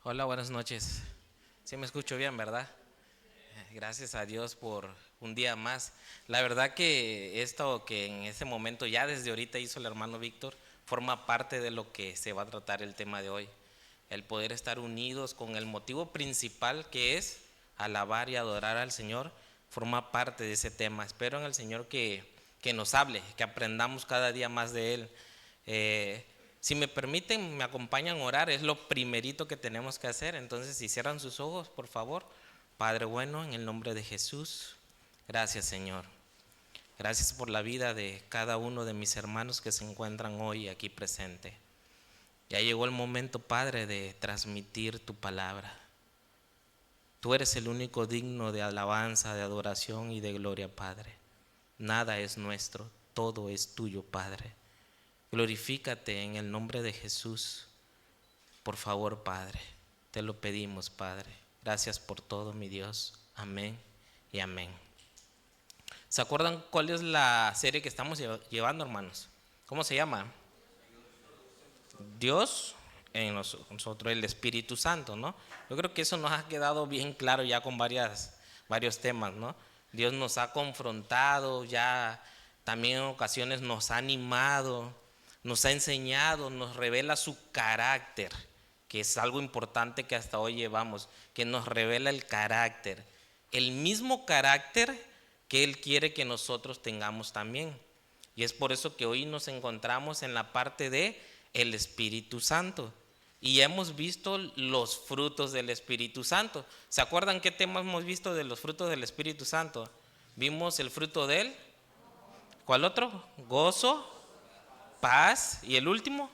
Hola, buenas noches. Sí me escucho bien, ¿verdad? Gracias a Dios por un día más. La verdad que esto que en ese momento ya desde ahorita hizo el hermano Víctor forma parte de lo que se va a tratar el tema de hoy. El poder estar unidos con el motivo principal que es alabar y adorar al Señor forma parte de ese tema. Espero en el Señor que nos hable, que aprendamos cada día más de Él. Eh, si me permiten, me acompañan a orar, es lo primerito que tenemos que hacer. Entonces, si cierran sus ojos, por favor. Padre bueno, en el nombre de Jesús, gracias Señor. Gracias por la vida de cada uno de mis hermanos que se encuentran hoy aquí presente. Ya llegó el momento, Padre, de transmitir tu palabra. Tú eres el único digno de alabanza, de adoración y de gloria, Padre. Nada es nuestro, todo es tuyo, Padre. Glorifícate en el nombre de Jesús. Por favor, Padre, te lo pedimos, Padre. Gracias por todo, mi Dios. Amén y amén. ¿Se acuerdan cuál es la serie que estamos llevando, hermanos? ¿Cómo se llama? Dios en nosotros, el Espíritu Santo, ¿no? Yo creo que eso nos ha quedado bien claro ya con varios temas, ¿no? Dios nos ha confrontado, ya también en ocasiones nos ha animado, nos ha enseñado, nos revela su carácter, que es algo importante que hasta hoy llevamos, que nos revela el carácter, el mismo carácter que Él quiere que nosotros tengamos también. Y es por eso que hoy nos encontramos en la parte de el Espíritu Santo. Y hemos visto los frutos del Espíritu Santo. ¿Se acuerdan qué tema hemos visto de los frutos del Espíritu Santo? Vimos el fruto de él. ¿Cuál otro? Gozo, paz. ¿Y el último?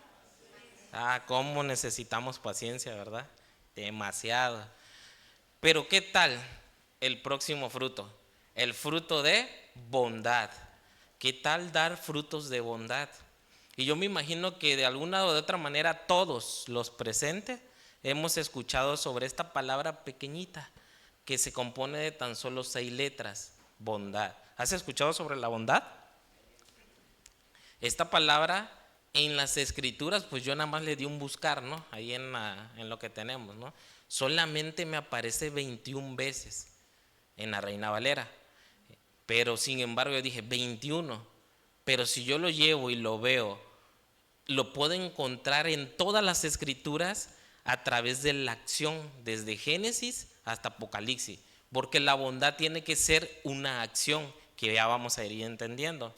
Cómo necesitamos paciencia, ¿verdad? Demasiado. Pero ¿qué tal el próximo fruto? El fruto de bondad. ¿Qué tal dar frutos de bondad? Y yo me imagino que de alguna o de otra manera todos los presentes hemos escuchado sobre esta palabra pequeñita que se compone de tan solo 6 letras, bondad. ¿Has escuchado sobre la bondad? Esta palabra en las escrituras, pues yo nada más le di un buscar, ¿no? Ahí en lo que tenemos, ¿no? Solamente me aparece 21 veces en la Reina Valera. Pero sin embargo yo dije 21. Pero si yo lo llevo y lo veo, lo puedo encontrar en todas las escrituras a través de la acción, desde Génesis hasta Apocalipsis. Porque la bondad tiene que ser una acción que ya vamos a ir entendiendo.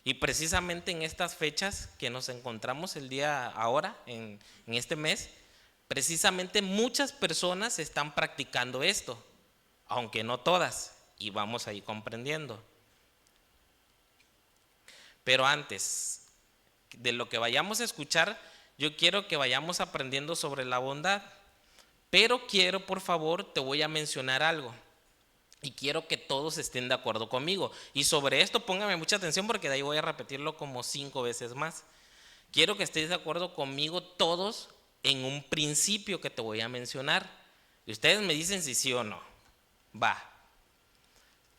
Y precisamente en estas fechas que nos encontramos el día ahora, en este mes, precisamente muchas personas están practicando esto, aunque no todas, y vamos a ir comprendiendo. Pero antes de lo que vayamos a escuchar, yo quiero que vayamos aprendiendo sobre la bondad. Pero quiero, por favor, te voy a mencionar algo. Y quiero que todos estén de acuerdo conmigo. Y sobre esto póngame mucha atención porque de ahí voy a repetirlo como 5 veces más. Quiero que estés de acuerdo conmigo todos en un principio que te voy a mencionar. Y ustedes me dicen si sí o no. Va.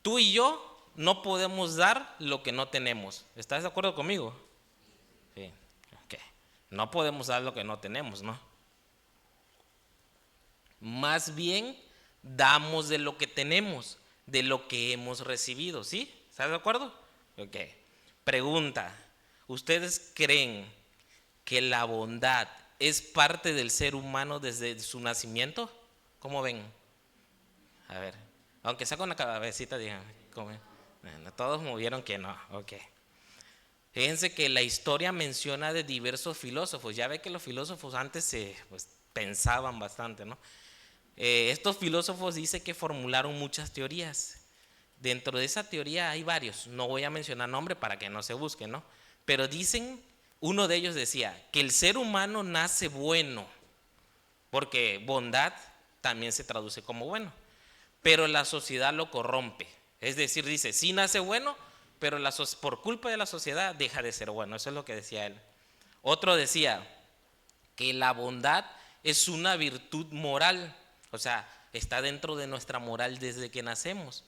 Tú y yo no podemos dar lo que no tenemos. ¿Estás de acuerdo conmigo? Sí. Ok. No podemos dar lo que no tenemos, ¿no? Más bien damos de lo que tenemos, de lo que hemos recibido, ¿sí? ¿Estás de acuerdo? Ok. Pregunta, ¿ustedes creen que la bondad es parte del ser humano desde su nacimiento? ¿Cómo ven? A ver, aunque sea con la cabecita, digan, ¿cómo? Bueno, todos movieron que no, ok. Fíjense que la historia menciona de diversos filósofos, ya ve que los filósofos antes pues, pensaban bastante, ¿no? Estos filósofos dicen que formularon muchas teorías. Dentro de esa teoría hay varios, no voy a mencionar nombre para que no se busquen, ¿no? Pero dicen, uno de ellos decía que el ser humano nace bueno, porque bondad también se traduce como bueno, pero la sociedad lo corrompe. Es decir, dice, sí nace bueno, pero por culpa de la sociedad deja de ser bueno. Eso es lo que decía él. Otro decía que la bondad es una virtud moral, o sea, está dentro de nuestra moral desde que nacemos.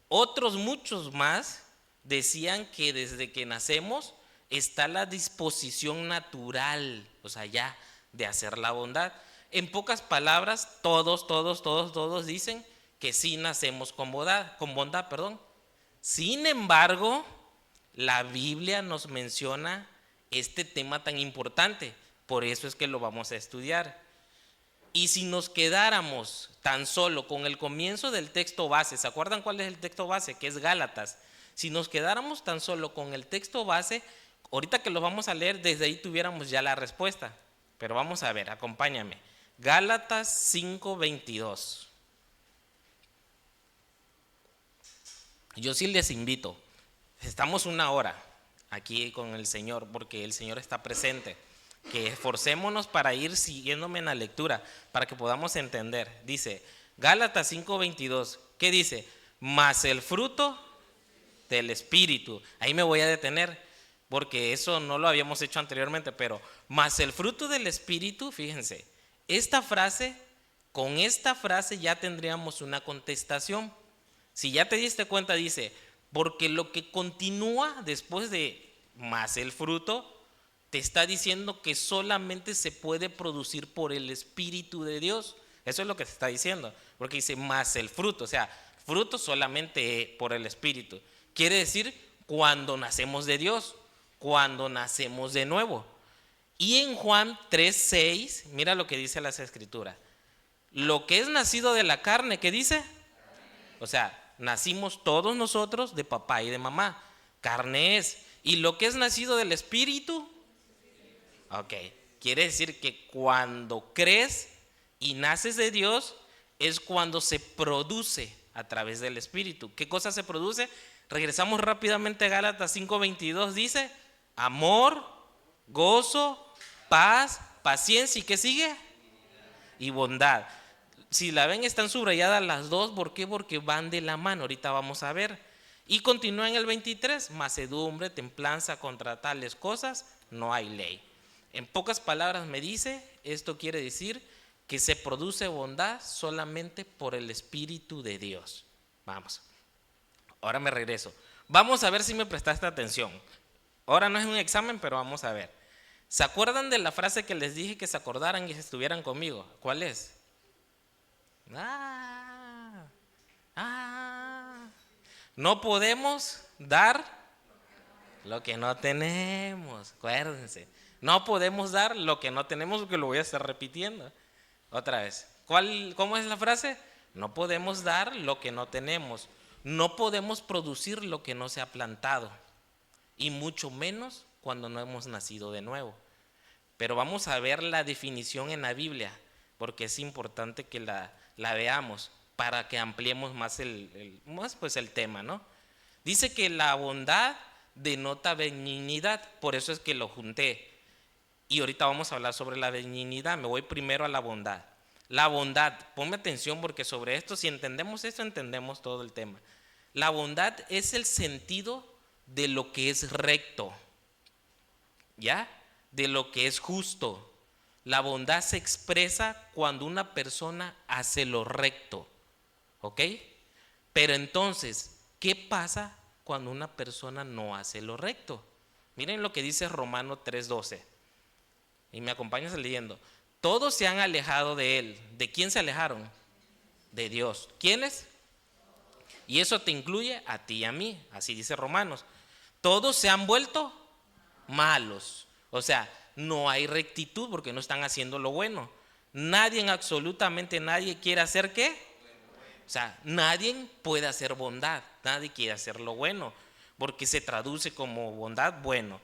Otros muchos más decían que desde que nacemos está la disposición natural, o sea, ya de hacer la bondad. En pocas palabras, todos dicen que sí nacemos con bondad, perdón. Sin embargo, la Biblia nos menciona este tema tan importante, por eso es que lo vamos a estudiar. Y si nos quedáramos tan solo con el comienzo del texto base, ¿se acuerdan cuál es el texto base? Que es Gálatas. Si nos quedáramos tan solo con el texto base, ahorita que lo vamos a leer, desde ahí tuviéramos ya la respuesta. Pero vamos a ver, acompáñame. Gálatas 5:22. Yo sí les invito, estamos una hora aquí con el Señor, porque el Señor está presente, que esforcémonos para ir siguiéndome en la lectura, para que podamos entender. Dice, Gálatas 5:22, ¿qué dice? Mas el fruto del Espíritu. Ahí me voy a detener, porque eso no lo habíamos hecho anteriormente, pero mas el fruto del Espíritu, fíjense, con esta frase ya tendríamos una contestación. Si ya te diste cuenta, dice, porque lo que continúa después de más el fruto, te está diciendo que solamente se puede producir por el Espíritu de Dios. Eso es lo que te está diciendo, porque dice más el fruto, o sea, fruto solamente por el Espíritu. Quiere decir cuando nacemos de Dios, cuando nacemos de nuevo. Y en Juan 3:6, mira lo que dice las Escrituras. Lo que es nacido de la carne, ¿qué dice? O sea, nacimos todos nosotros de papá y de mamá. Carne es. ¿Y lo que es nacido del Espíritu? Ok. Quiere decir que cuando crees y naces de Dios es cuando se produce a través del Espíritu. ¿Qué cosa se produce? Regresamos rápidamente a Gálatas 5:22. Dice, amor, gozo, paz, paciencia. ¿Y qué sigue? Y bondad. Si la ven, están subrayadas las dos. ¿Por qué? Porque van de la mano. Ahorita vamos a ver. Y continúa en el 23. Mansedumbre, templanza, contra tales cosas no hay ley. En pocas palabras me dice, esto quiere decir que se produce bondad solamente por el Espíritu de Dios. Vamos. Ahora me regreso. Vamos a ver si me prestaste atención. Ahora no es un examen, pero vamos a ver. ¿Se acuerdan de la frase que les dije que se acordaran y se estuvieran conmigo? ¿Cuál es? No podemos dar lo que no tenemos. Acuérdense. No podemos dar lo que no tenemos, porque lo voy a estar repitiendo. Otra vez. ¿Cómo es la frase? No podemos dar lo que no tenemos. No podemos producir lo que no se ha plantado. Y mucho menos cuando no hemos nacido de nuevo. Pero vamos a ver la definición en la Biblia, porque es importante que la veamos para que ampliemos más el tema, ¿no? Dice que la bondad denota benignidad, por eso es que lo junté. Y ahorita vamos a hablar sobre la benignidad. Me voy primero a la bondad. La bondad, ponme atención, porque sobre esto, si entendemos esto, entendemos todo el tema. La bondad es el sentido de lo que es recto, ¿ya? De lo que es justo. La bondad se expresa cuando una persona hace lo recto, ¿ok? Pero entonces, ¿qué pasa cuando una persona no hace lo recto? Miren lo que dice Romanos 3:12. Y me acompañas leyendo. Todos se han alejado de él. ¿De quién se alejaron? De Dios. ¿Quiénes? Y eso te incluye a ti y a mí. Así dice Romanos. Todos se han vuelto malos. O sea, no hay rectitud porque no están haciendo lo bueno. Nadie, absolutamente nadie quiere hacer ¿qué? O sea, nadie puede hacer bondad. Nadie quiere hacer lo bueno, porque se traduce como bondad, bueno.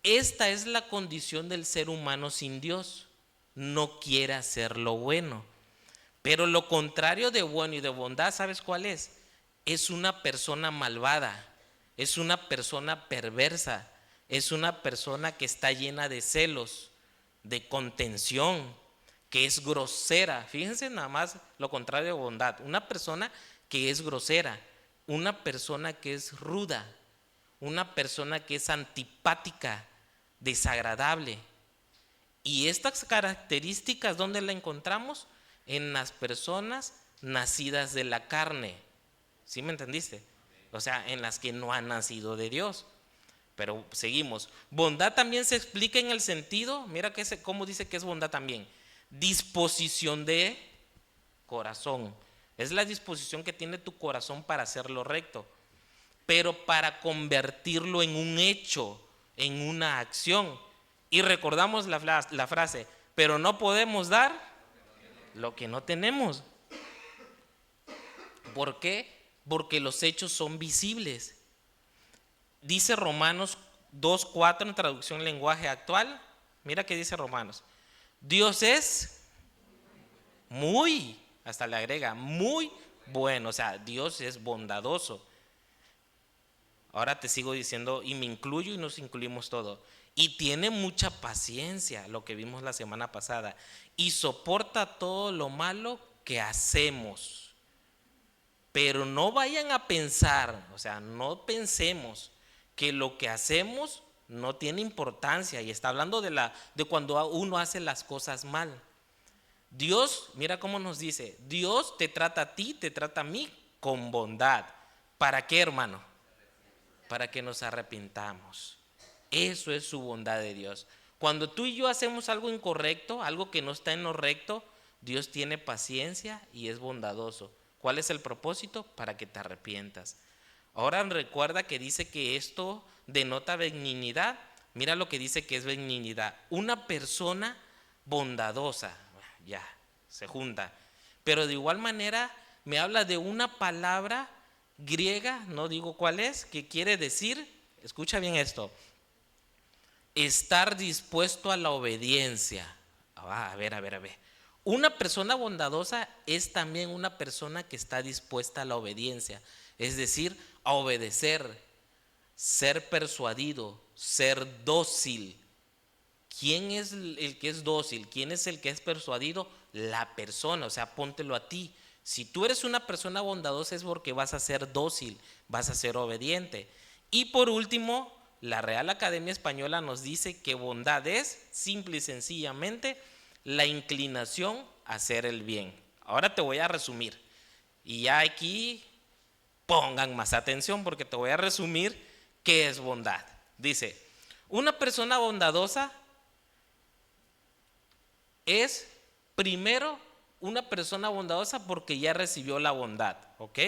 Esta es la condición del ser humano sin Dios. No quiere hacer lo bueno. Pero lo contrario de bueno y de bondad, ¿sabes cuál es? Es una persona malvada, es una persona perversa, es una persona que está llena de celos, de contención, que es grosera. Fíjense nada más lo contrario de bondad. Una persona que es grosera, una persona que es ruda, una persona que es antipática, desagradable. Y estas características, ¿dónde las encontramos? En las personas nacidas de la carne. ¿Sí me entendiste? O sea, en las que no han nacido de Dios. Pero seguimos. Bondad también se explica en el sentido, mira cómo dice que es bondad también, disposición de corazón. Es la disposición que tiene tu corazón para hacer lo recto, pero para convertirlo en un hecho, en una acción. Y recordamos la frase, pero no podemos dar lo que no tenemos. ¿Por qué? Porque los hechos son visibles. Dice Romanos 2:4 en traducción lenguaje actual. Mira qué dice Romanos. Dios es muy, hasta le agrega, muy bueno. O sea, Dios es bondadoso. Ahora te sigo diciendo, y me incluyo y nos incluimos todo. Y tiene mucha paciencia, lo que vimos la semana pasada. Y soporta todo lo malo que hacemos. Pero no vayan a pensar, o sea, no pensemos que lo que hacemos no tiene importancia. Y está hablando de cuando uno hace las cosas mal. Dios, mira cómo nos dice, Dios te trata a ti, te trata a mí con bondad. ¿Para qué, hermano? Para que nos arrepintamos. Eso es su bondad de Dios. Cuando tú y yo hacemos algo incorrecto, algo que no está en lo recto, Dios tiene paciencia y es bondadoso. ¿Cuál es el propósito? Para que te arrepientas. Ahora recuerda que dice que esto denota benignidad. Mira lo que dice que es benignidad. Una persona bondadosa, ya, se junta. Pero de igual manera me habla de una palabra griega, no digo cuál es, que quiere decir, escucha bien esto, estar dispuesto a la obediencia. A ver. Una persona bondadosa es también una persona que está dispuesta a la obediencia, es decir, a obedecer, ser persuadido, ser dócil. ¿Quién es el que es dócil? ¿Quién es el que es persuadido? La persona, o sea, póntelo a ti. Si tú eres una persona bondadosa es porque vas a ser dócil, vas a ser obediente. Y por último, la Real Academia Española nos dice que bondad es simple y sencillamente la inclinación a hacer el bien. Ahora te voy a resumir. Y ya aquí pongan más atención porque te voy a resumir qué es bondad. Dice, una persona bondadosa es primero una persona bondadosa porque ya recibió la bondad, ¿ok?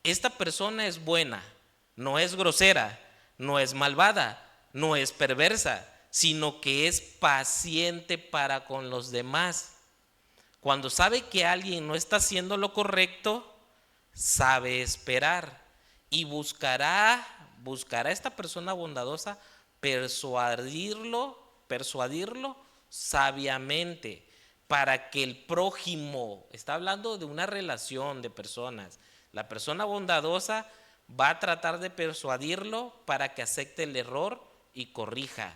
Esta persona es buena, no es grosera, no es malvada, no es perversa, sino que es paciente para con los demás. Cuando sabe que alguien no está haciendo lo correcto, sabe esperar y buscará a esta persona bondadosa persuadirlo sabiamente para que el prójimo, está hablando de una relación de personas, la persona bondadosa va a tratar de persuadirlo para que acepte el error y corrija.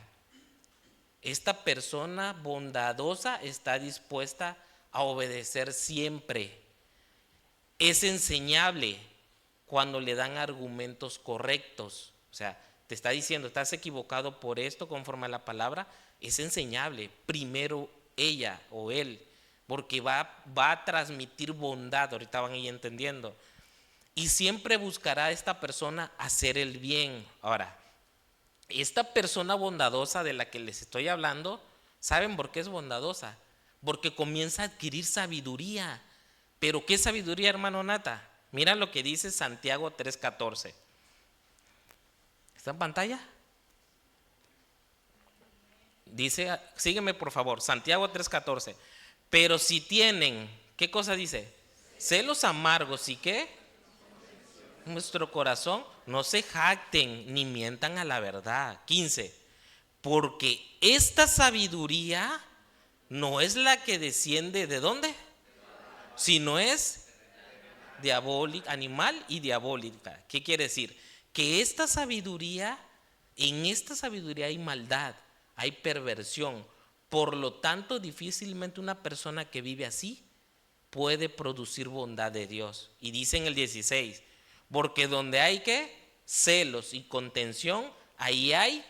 Esta persona bondadosa está dispuesta a obedecer siempre. Es enseñable cuando le dan argumentos correctos. O sea, te está diciendo, estás equivocado por esto conforme a la palabra. Es enseñable. Primero ella o él, porque va a transmitir bondad. Ahorita van a ir entendiendo. Y siempre buscará a esta persona hacer el bien. Ahora, esta persona bondadosa de la que les estoy hablando, ¿saben por qué es bondadosa? Porque comienza a adquirir sabiduría. ¿Pero qué sabiduría, hermano Nata? Mira lo que dice Santiago 3:14. ¿Está en pantalla? Dice, sígueme por favor, Santiago 3:14. Pero si tienen, ¿qué cosa dice? Celos amargos, ¿y qué? Nuestro corazón, no se jacten ni mientan a la verdad. 15. Porque esta sabiduría no es la que desciende ¿de dónde? Sino es diabólica, animal y diabólica. ¿Qué quiere decir? Que esta sabiduría, en esta sabiduría hay maldad, hay perversión. Por lo tanto, difícilmente una persona que vive así puede producir bondad de Dios. Y dice en el 16, porque donde hay ¿qué? Celos y contención, ahí hay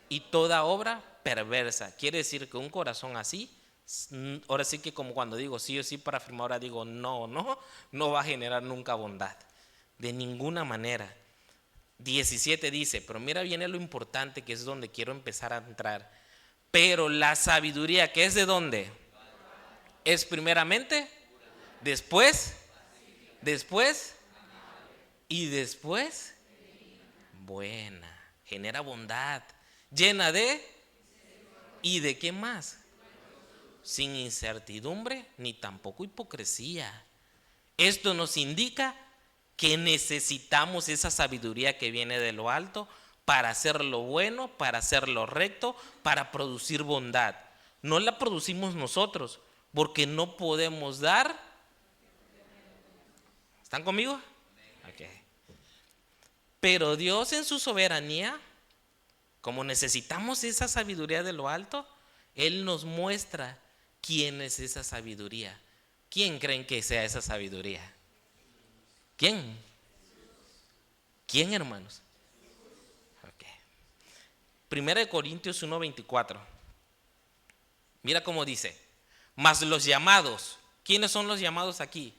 y toda obra perversa. Quiere decir que un corazón así, ahora sí que como cuando digo sí o sí para afirmar, ahora digo no va a generar nunca bondad. De ninguna manera. 17 dice, pero mira viene lo importante que es donde quiero empezar a entrar. Pero la sabiduría, ¿que es de dónde? es primeramente, después y después buena. Genera bondad, llena de, ¿y de qué más? Sin incertidumbre ni tampoco hipocresía. Esto nos indica que necesitamos esa sabiduría que viene de lo alto para hacer lo bueno, para hacer lo recto, para producir bondad. No la producimos nosotros, porque no podemos dar. ¿Están conmigo? Ok. Pero Dios en su soberanía, como necesitamos esa sabiduría de lo alto, Él nos muestra quién es esa sabiduría. ¿Quién creen que sea esa sabiduría? ¿Quién? ¿Quién, hermanos? Ok. 1 Corintios 1:24. Mira cómo dice: mas los llamados, ¿quiénes son los llamados aquí?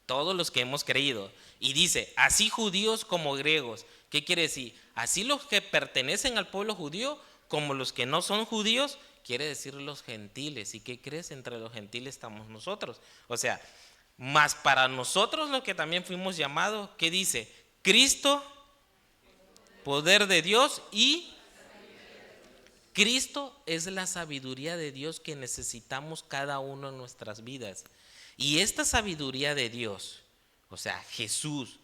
Todos los que hemos creído. Y dice, así judíos como griegos. ¿Qué quiere decir? Así los que pertenecen al pueblo judío como los que no son judíos, quiere decir los gentiles. ¿Y qué crees? Entre los gentiles estamos nosotros. O sea, más para nosotros los que también fuimos llamados, ¿qué dice? Cristo, poder de Dios, y Cristo es la sabiduría de Dios que necesitamos cada uno en nuestras vidas. Y esta sabiduría de Dios, o sea, Jesús,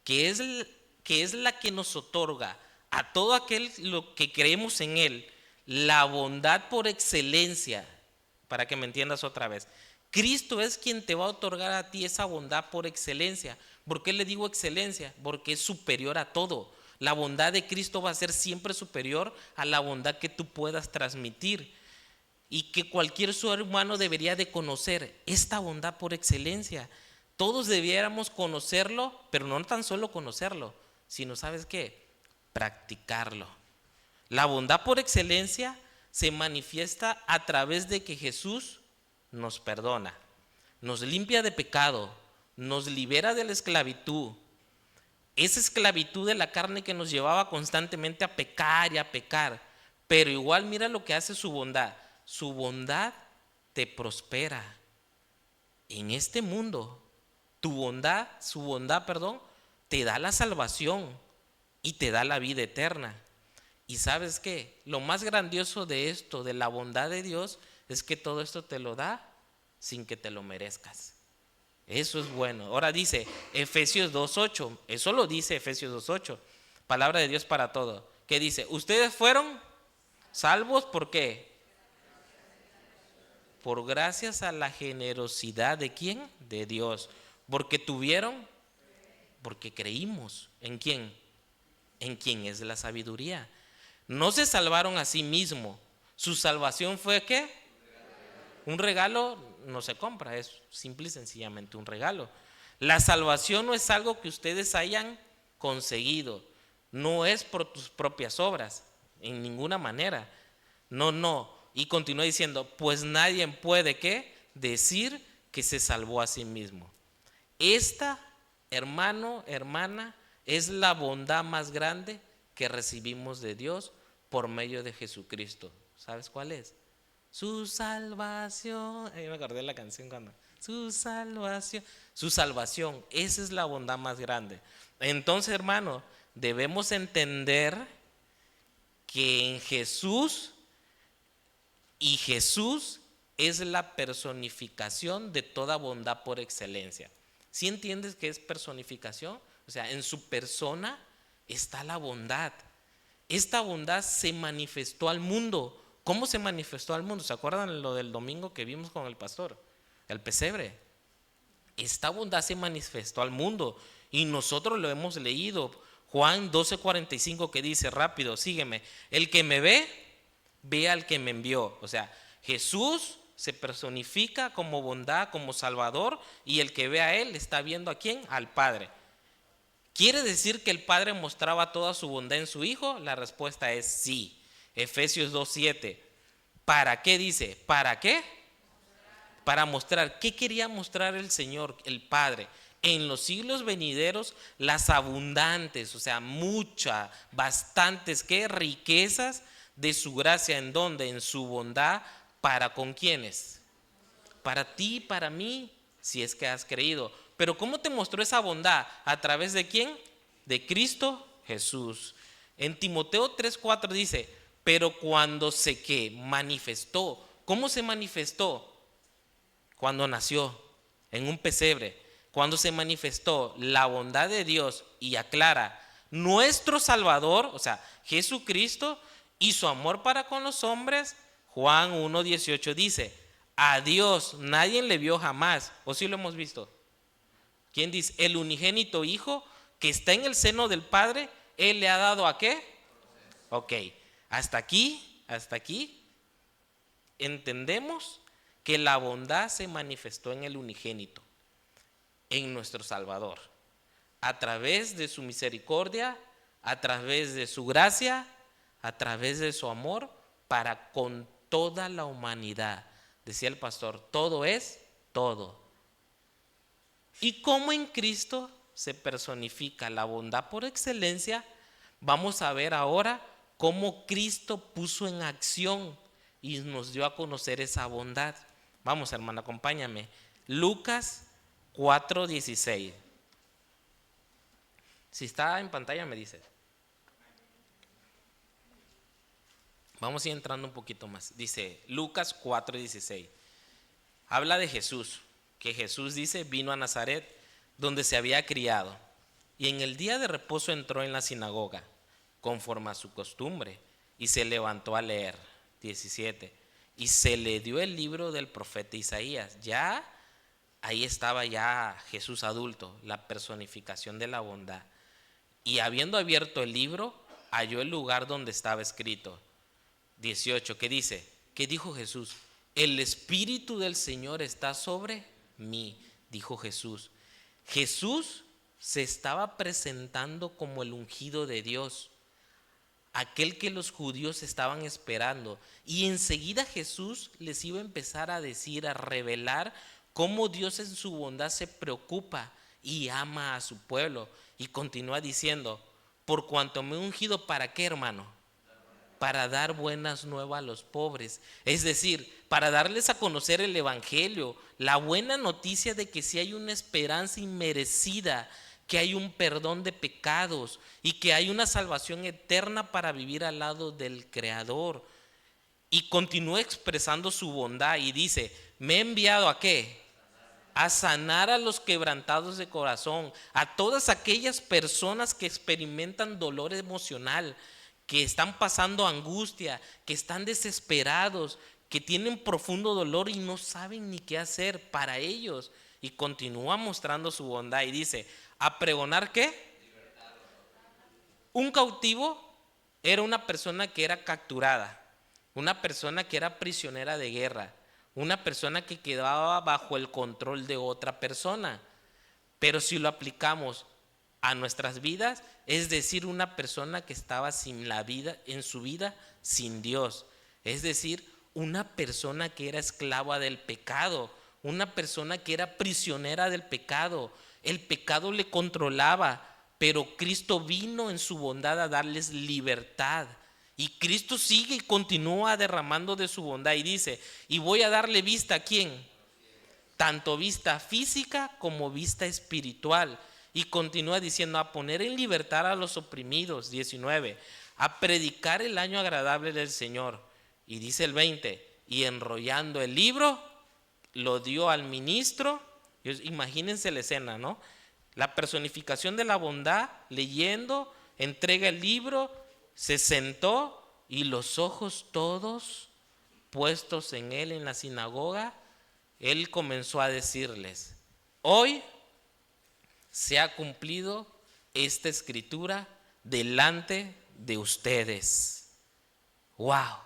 que es la que nos otorga a todo aquel lo que creemos en Él, la bondad por excelencia, para que me entiendas otra vez. Cristo es quien te va a otorgar a ti esa bondad por excelencia. ¿Por qué le digo excelencia? Porque es superior a todo. La bondad de Cristo va a ser siempre superior a la bondad que tú puedas transmitir. Y que cualquier ser humano debería de conocer esta bondad por excelencia. Todos debiéramos conocerlo, pero no tan solo conocerlo, sino, ¿sabes qué? Practicarlo. La bondad por excelencia se manifiesta a través de que Jesús nos perdona, nos limpia de pecado, nos libera de la esclavitud. Esa esclavitud de la carne que nos llevaba constantemente a pecar y a pecar. Pero igual mira lo que hace su bondad. Su bondad te prospera en este mundo. Su bondad, te da la salvación y te da la vida eterna. ¿Y sabes qué? Lo más grandioso de esto, de la bondad de Dios, es que todo esto te lo da sin que te lo merezcas. Eso es bueno. Ahora dice Efesios 2:8, eso lo dice Efesios 2:8, palabra de Dios para todo. ¿Qué dice? Ustedes fueron salvos, ¿por qué? Por gracias a la generosidad de ¿quién? De Dios. Porque creímos. ¿En quién? En quien es la sabiduría. No se salvaron a sí mismos. Su salvación fue ¿qué? Un regalo no se compra, es simple y sencillamente un regalo. La salvación no es algo que ustedes hayan conseguido, no es por tus propias obras, en ninguna manera. No. Y continúa diciendo, pues nadie puede ¿qué? Decir que se salvó a sí mismo. Esta, hermano, hermana, es la bondad más grande que recibimos de Dios por medio de Jesucristo. ¿Sabes cuál es? Su salvación. Ahí me acordé de la canción cuando. Su salvación. Esa es la bondad más grande. Entonces, hermano, debemos entender que en Jesús, y Jesús es la personificación de toda bondad por excelencia. ¿Sí entiendes qué es personificación? O sea, en su persona está la bondad. Esta bondad se manifestó al mundo. ¿Cómo se manifestó al mundo? ¿Se acuerdan lo del domingo que vimos con el pastor? El pesebre. Esta bondad se manifestó al mundo y nosotros lo hemos leído. Juan 12:45 que dice, rápido, sígueme. El que me ve, ve al que me envió. O sea, Jesús se personifica como bondad, como Salvador, y el que ve a Él está viendo ¿a quién? Al Padre. ¿Quiere decir que el Padre mostraba toda su bondad en su Hijo? La respuesta es sí. Efesios 2:7. ¿Para qué dice? ¿Para qué? Para mostrar. ¿Qué quería mostrar el Señor, el Padre? En los siglos venideros, las abundantes, o sea, muchas, bastantes, ¿qué? Riquezas de su gracia. ¿En dónde? En su bondad. ¿Para con quiénes? para ti, para mí, si es que has creído. Pero ¿cómo te mostró esa bondad? ¿A través de quién? De Cristo Jesús. En Timoteo 3:4 dice, pero cuando se que manifestó, ¿cómo se manifestó? Cuando nació en un pesebre, cuando se manifestó la bondad de Dios y aclara nuestro Salvador, o sea, Jesucristo, y su amor para con los hombres. Juan 1:18 dice, a Dios nadie le vio jamás, o sí lo hemos visto. ¿Quién dice? El unigénito Hijo que está en el seno del Padre, Él le ha dado ¿a qué? Ok, hasta aquí entendemos que la bondad se manifestó en el unigénito, en nuestro Salvador, a través de su misericordia, a través de su gracia, a través de su amor para con toda la humanidad. Decía el pastor, todo es todo. Y como en Cristo se personifica la bondad por excelencia, vamos a ver ahora cómo Cristo puso en acción y nos dio a conocer esa bondad. Vamos, hermano, acompáñame. Lucas 4:16. Si está en pantalla me dice. Vamos a ir entrando un poquito más. Dice Lucas 4:16. Habla de Jesús, que Jesús dice vino a Nazaret, donde se había criado, y en el día de reposo entró en la sinagoga, conforme a su costumbre, y se levantó a leer. 17. Y se le dio el libro del profeta Isaías. Ya ahí estaba ya Jesús adulto, la personificación de la bondad. Y habiendo abierto el libro, halló el lugar donde estaba escrito. 18, ¿qué dice? ¿Qué dijo Jesús? El Espíritu del Señor está sobre mí, dijo Jesús. Jesús se estaba presentando como el ungido de Dios, aquel que los judíos estaban esperando. Y enseguida Jesús les iba a empezar a decir, a revelar cómo Dios en su bondad se preocupa y ama a su pueblo. Y continúa diciendo, por cuanto me he ungido, ¿para qué, hermano? Para dar buenas nuevas a los pobres, es decir, para darles a conocer el evangelio, la buena noticia de que sí hay una esperanza inmerecida, que hay un perdón de pecados y que hay una salvación eterna para vivir al lado del Creador. Y continúa expresando su bondad y dice, me he enviado ¿a qué? A sanar a los quebrantados de corazón, a todas aquellas personas que experimentan dolor emocional, que están pasando angustia, que están desesperados, que tienen profundo dolor y no saben ni qué hacer para ellos. Y continúa mostrando su bondad y dice, ¿a pregonar qué? Un cautivo era una persona que era capturada, una persona que era prisionera de guerra, una persona que quedaba bajo el control de otra persona. Pero si lo aplicamos a nuestras vidas, es decir, una persona que estaba sin la vida, en su vida sin Dios, es decir, una persona que era esclava del pecado, una persona que era prisionera del pecado. El pecado le controlaba, pero Cristo vino en su bondad a darles libertad. Y Cristo sigue y continúa derramando de su bondad y dice, y voy a darle vista ¿a quién? Tanto vista física como vista espiritual. Y continúa diciendo, a poner en libertad a los oprimidos. 19, a predicar el año agradable del Señor. Y dice el 20, y enrollando el libro, lo dio al ministro. Imagínense la escena, ¿no? La personificación de la bondad, leyendo, entrega el libro, se sentó y los ojos todos puestos en él en la sinagoga, él comenzó a decirles, hoy se ha cumplido esta escritura delante de ustedes. ¡Wow!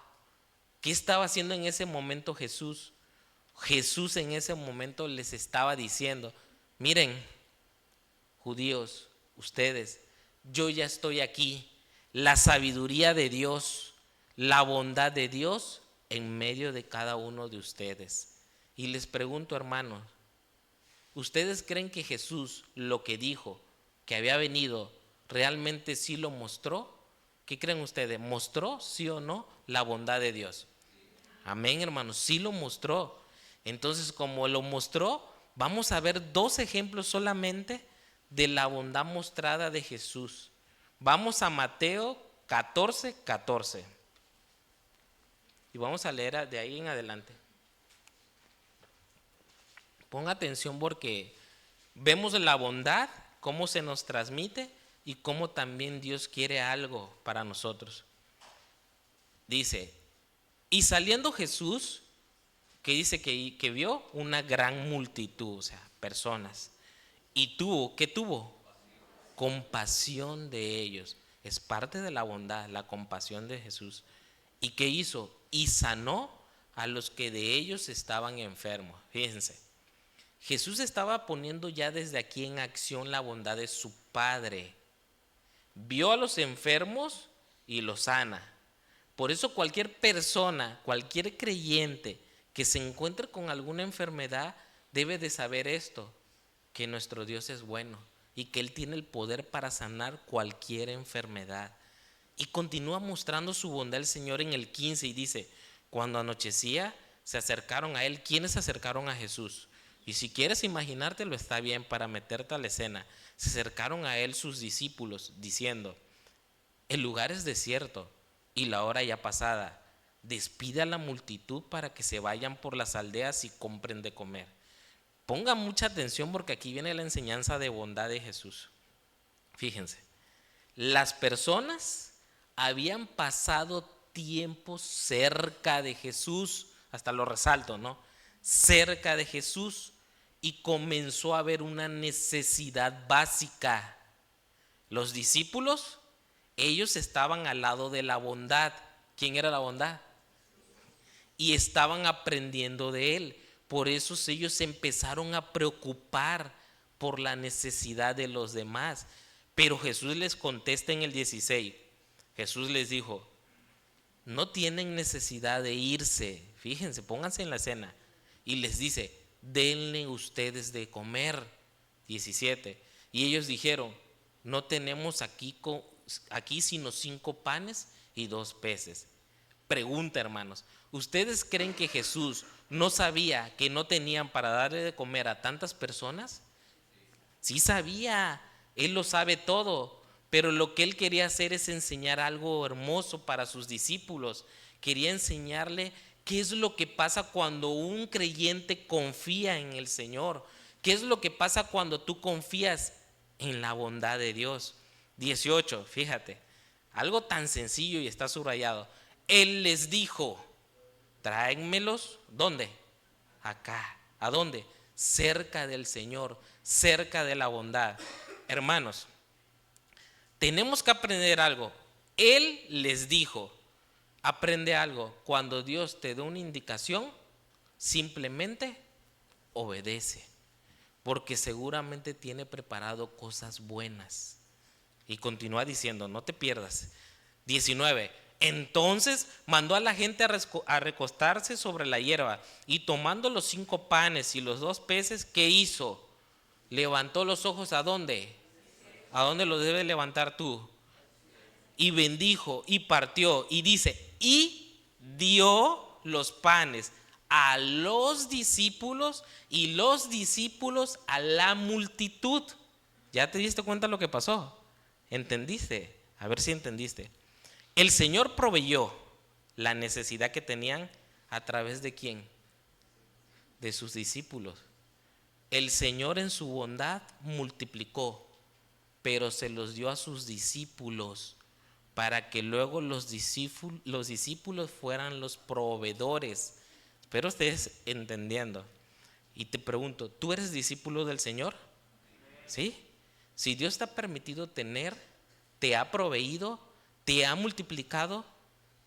¿Qué estaba haciendo en ese momento Jesús? Jesús en ese momento les estaba diciendo, miren, judíos, ustedes, yo ya estoy aquí, la sabiduría de Dios, la bondad de Dios en medio de cada uno de ustedes. Y les pregunto, hermanos, ¿ustedes creen que Jesús lo que dijo, que había venido, realmente sí lo mostró? ¿Qué creen ustedes? ¿Mostró, sí o no, la bondad de Dios? Amén, hermanos, sí lo mostró. Entonces, como lo mostró, vamos a ver 2 ejemplos solamente de la bondad mostrada de Jesús. Vamos a Mateo 14:14 y vamos a leer de ahí en adelante. Ponga atención porque vemos la bondad, cómo se nos transmite y cómo también Dios quiere algo para nosotros. Dice, y saliendo Jesús, que dice que vio una gran multitud, o sea, personas, y ¿qué tuvo? Compasión de ellos. Es parte de la bondad, la compasión de Jesús. ¿Y qué hizo? Y sanó a los que de ellos estaban enfermos. Fíjense, Jesús estaba poniendo ya desde aquí en acción la bondad de su Padre. Vio a los enfermos y los sana. Por eso cualquier persona, cualquier creyente que se encuentre con alguna enfermedad debe de saber esto, que nuestro Dios es bueno y que Él tiene el poder para sanar cualquier enfermedad. Y continúa mostrando su bondad el Señor en el 15 y dice, cuando anochecía se acercaron a Él. ¿Quiénes se acercaron a Jesús? Y si quieres imaginártelo está bien para meterte a la escena. Se acercaron a Él sus discípulos diciendo, el lugar es desierto y la hora ya pasada. Despide a la multitud para que se vayan por las aldeas y compren de comer. Ponga mucha atención porque aquí viene la enseñanza de bondad de Jesús. Fíjense, las personas habían pasado tiempo cerca de Jesús, hasta lo resalto, ¿no? Cerca de Jesús, y comenzó a haber una necesidad básica. Los discípulos, ellos estaban al lado de la bondad. ¿Quién era la bondad? Y estaban aprendiendo de Él. Por eso ellos se empezaron a preocupar por la necesidad de los demás. Pero Jesús les contesta en el 16. Jesús les dijo, no tienen necesidad de irse. Fíjense, pónganse en la escena. Y les dice, denle ustedes de comer. 17. Y ellos dijeron, no tenemos aquí sino 5 panes y 2 peces. Pregunta, hermanos, ¿ustedes creen que Jesús no sabía que no tenían para darle de comer a tantas personas? Sí sabía, Él lo sabe todo, pero lo que Él quería hacer es enseñar algo hermoso para sus discípulos. Quería enseñarle qué es lo que pasa cuando un creyente confía en el Señor. ¿Qué es lo que pasa cuando tú confías en la bondad de Dios? 18, fíjate, algo tan sencillo y está subrayado. Él les dijo, tráenmelos, ¿dónde? Acá. ¿A dónde? Cerca del Señor, cerca de la bondad. Hermanos, tenemos que aprender algo. Él les dijo, aprende algo. Cuando Dios te da una indicación, simplemente obedece, porque seguramente tiene preparado cosas buenas. Y continúa diciendo, no te pierdas. 19. Entonces mandó a la gente a recostarse sobre la hierba, y tomando los 5 panes y los 2 peces, ¿qué hizo? Levantó los ojos ¿a dónde? ¿A dónde los debes levantar tú? Y bendijo y partió y dice, y dio los panes a los discípulos y los discípulos a la multitud. ¿Ya te diste cuenta lo que pasó? ¿Entendiste? A ver si entendiste. El Señor proveyó la necesidad que tenían a través de ¿quién? De sus discípulos. El Señor en su bondad multiplicó, pero se los dio a sus discípulos para que luego los discípulos fueran los proveedores. Espero estés entendiendo. Y te pregunto, ¿tú eres discípulo del Señor? ¿Sí? Si Dios te ha permitido tener, te ha proveído, te ha multiplicado,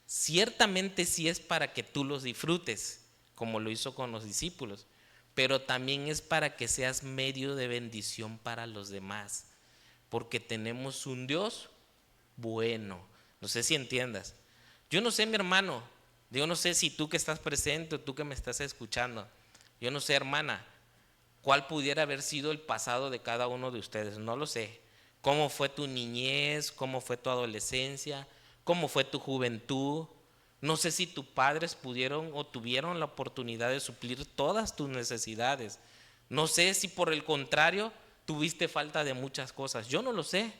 ciertamente sí es para que tú los disfrutes, como lo hizo con los discípulos, pero también es para que seas medio de bendición para los demás, porque tenemos un Dios bueno. No sé si entiendas. Yo no sé, mi hermano, yo no sé si tú que estás presente o tú que me estás escuchando, yo no sé, hermana, cuál pudiera haber sido el pasado de cada uno de ustedes, no lo sé. ¿Cómo fue tu niñez? ¿Cómo fue tu adolescencia? ¿Cómo fue tu juventud? No sé si tus padres pudieron o tuvieron la oportunidad de suplir todas tus necesidades. No sé si por el contrario tuviste falta de muchas cosas. Yo no lo sé.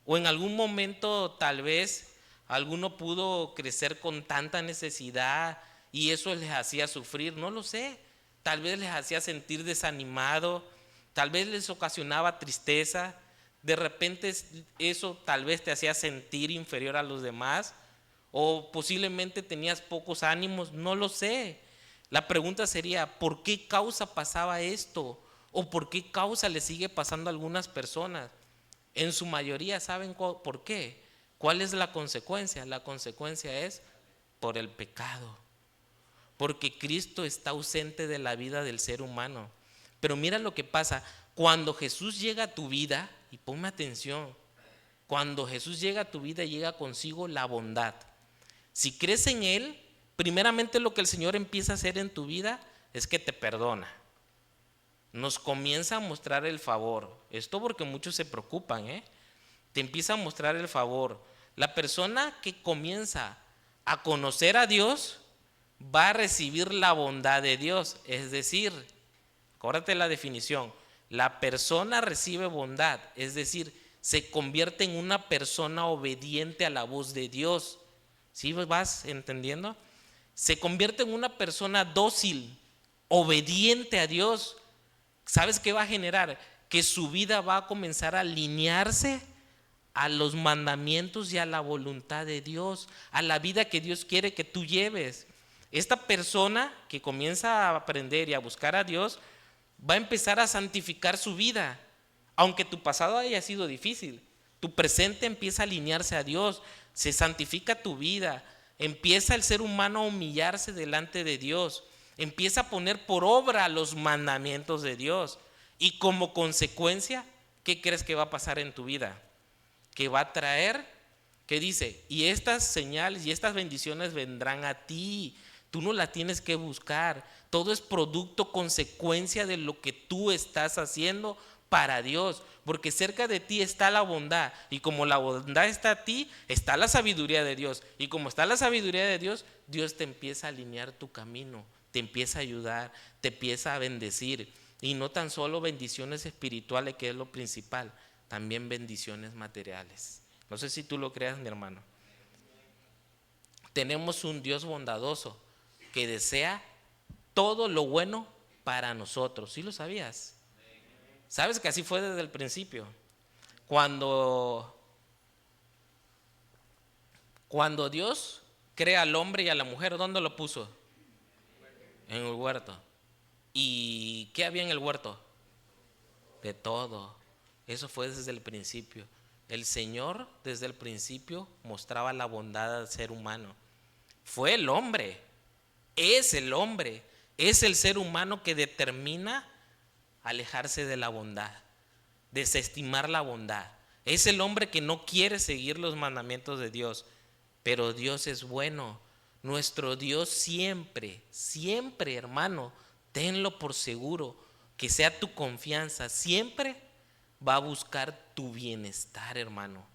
O en algún momento tal vez alguno pudo crecer con tanta necesidad y eso les hacía sufrir. No lo sé. Tal vez les hacía sentir desanimado. Tal vez les ocasionaba tristeza. De repente eso tal vez te hacía sentir inferior a los demás. O posiblemente tenías pocos ánimos, no lo sé. La pregunta sería, ¿por qué causa pasaba esto? ¿O por qué causa le sigue pasando a algunas personas? En su mayoría saben por qué. ¿Cuál es la consecuencia? La consecuencia es por el pecado. Porque Cristo está ausente de la vida del ser humano. Pero mira lo que pasa, cuando Jesús llega a tu vida, y ponme atención, cuando Jesús llega a tu vida llega consigo la bondad. Si crees en Él, primeramente lo que el Señor empieza a hacer en tu vida es que te perdona. Nos comienza a mostrar el favor. Esto porque muchos se preocupan, Te empieza a mostrar el favor. La persona que comienza a conocer a Dios va a recibir la bondad de Dios. Es decir, acuérdate la definición, la persona recibe bondad, es decir, se convierte en una persona obediente a la voz de Dios. ¿Sí vas entendiendo? Se convierte en una persona dócil, obediente a Dios. ¿Sabes qué va a generar? Que su vida va a comenzar a alinearse a los mandamientos y a la voluntad de Dios, a la vida que Dios quiere que tú lleves. Esta persona que comienza a aprender y a buscar a Dios va a empezar a santificar su vida. Aunque tu pasado haya sido difícil, tu presente empieza a alinearse a Dios, se santifica tu vida, empieza el ser humano a humillarse delante de Dios, empieza a poner por obra los mandamientos de Dios y como consecuencia, ¿qué crees que va a pasar en tu vida? Que va a traer, ¿qué dice? Y estas señales y estas bendiciones vendrán a ti. Tú no las tienes que buscar. Todo es producto, consecuencia de lo que tú estás haciendo para Dios. Porque cerca de ti está la bondad. Y como la bondad está a ti, está la sabiduría de Dios. Y como está la sabiduría de Dios, Dios te empieza a alinear tu camino. Te empieza a ayudar, te empieza a bendecir. Y no tan solo bendiciones espirituales, que es lo principal, también bendiciones materiales. No sé si tú lo creas, mi hermano. Tenemos un Dios bondadoso que desea todo lo bueno para nosotros. ¿Sí lo sabías? ¿Sabes que así fue desde el principio? Cuando Dios crea al hombre y a la mujer, ¿dónde lo puso? En el huerto. ¿Y qué había en el huerto? De todo. Eso fue desde el principio. El Señor desde el principio mostraba la bondad al ser humano. Fue el hombre, es el hombre, es el ser humano que determina alejarse de la bondad, desestimar la bondad. Es el hombre que no quiere seguir los mandamientos de Dios, pero Dios es bueno. Nuestro Dios siempre, siempre, hermano, tenlo por seguro, que sea tu confianza, siempre va a buscar tu bienestar, hermano.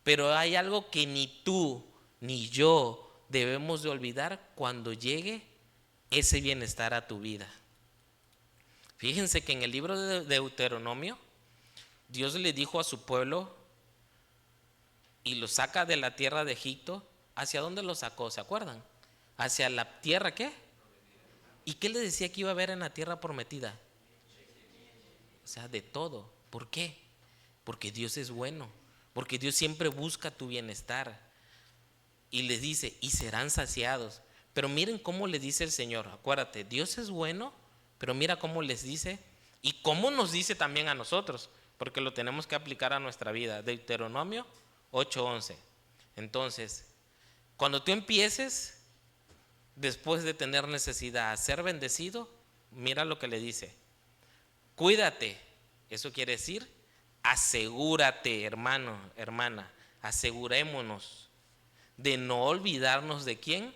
Pero hay algo que ni tú ni yo debemos de olvidar cuando llegue ese bienestar a tu vida. Fíjense que en el libro de Deuteronomio, Dios le dijo a su pueblo y lo saca de la tierra de Egipto. ¿Hacia dónde lo sacó? ¿Se acuerdan? Hacia la tierra, ¿qué? ¿Y qué le decía que iba a haber en la tierra prometida? O sea, de todo. ¿Por qué? Porque Dios es bueno, porque Dios siempre busca tu bienestar. Y les dice, y serán saciados. Pero miren cómo le dice el Señor. Acuérdate, Dios es bueno, pero mira cómo les dice y cómo nos dice también a nosotros, porque lo tenemos que aplicar a nuestra vida. Deuteronomio 8:11. Entonces, cuando tú empieces, después de tener necesidad, a ser bendecido, mira lo que le dice. Cuídate. Eso quiere decir, asegúrate, hermano, hermana, asegurémonos de no olvidarnos de quién,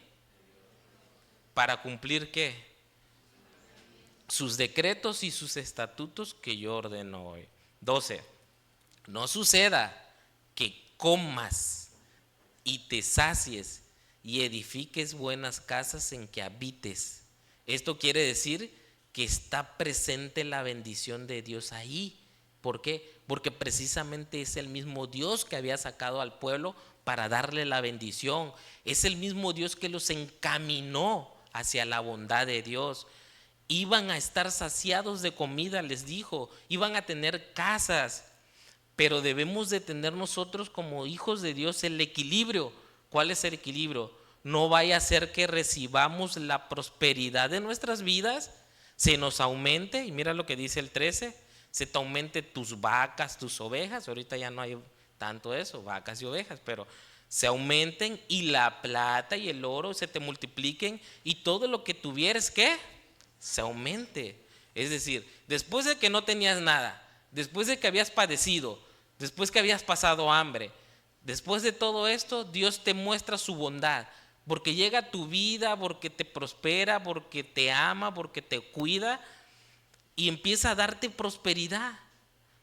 para cumplir qué, sus decretos y sus estatutos que yo ordeno hoy. 12. No suceda que comas y te sacies y edifiques buenas casas en que habites. Esto quiere decir que está presente la bendición de Dios ahí. ¿Por qué? Porque precisamente es el mismo Dios que había sacado al pueblo para darle la bendición. Es el mismo Dios que los encaminó hacia la bondad de Dios. Iban a estar saciados de comida, les dijo, iban a tener casas, pero debemos de tener nosotros como hijos de Dios el equilibrio. ¿Cuál es el equilibrio? No vaya a ser que recibamos la prosperidad de nuestras vidas, se nos aumente, y mira lo que dice el 13, se te aumente tus vacas, tus ovejas. Ahorita ya no hay tanto eso, vacas y ovejas, pero se aumenten, y la plata y el oro se te multipliquen, y todo lo que tuvieres, ¿qué? Se aumente. Es decir, después de que no tenías nada, después de que habías padecido, después que habías pasado hambre, después de todo esto, Dios te muestra su bondad, porque llega a tu vida, porque te prospera, porque te ama, porque te cuida, y empieza a darte prosperidad,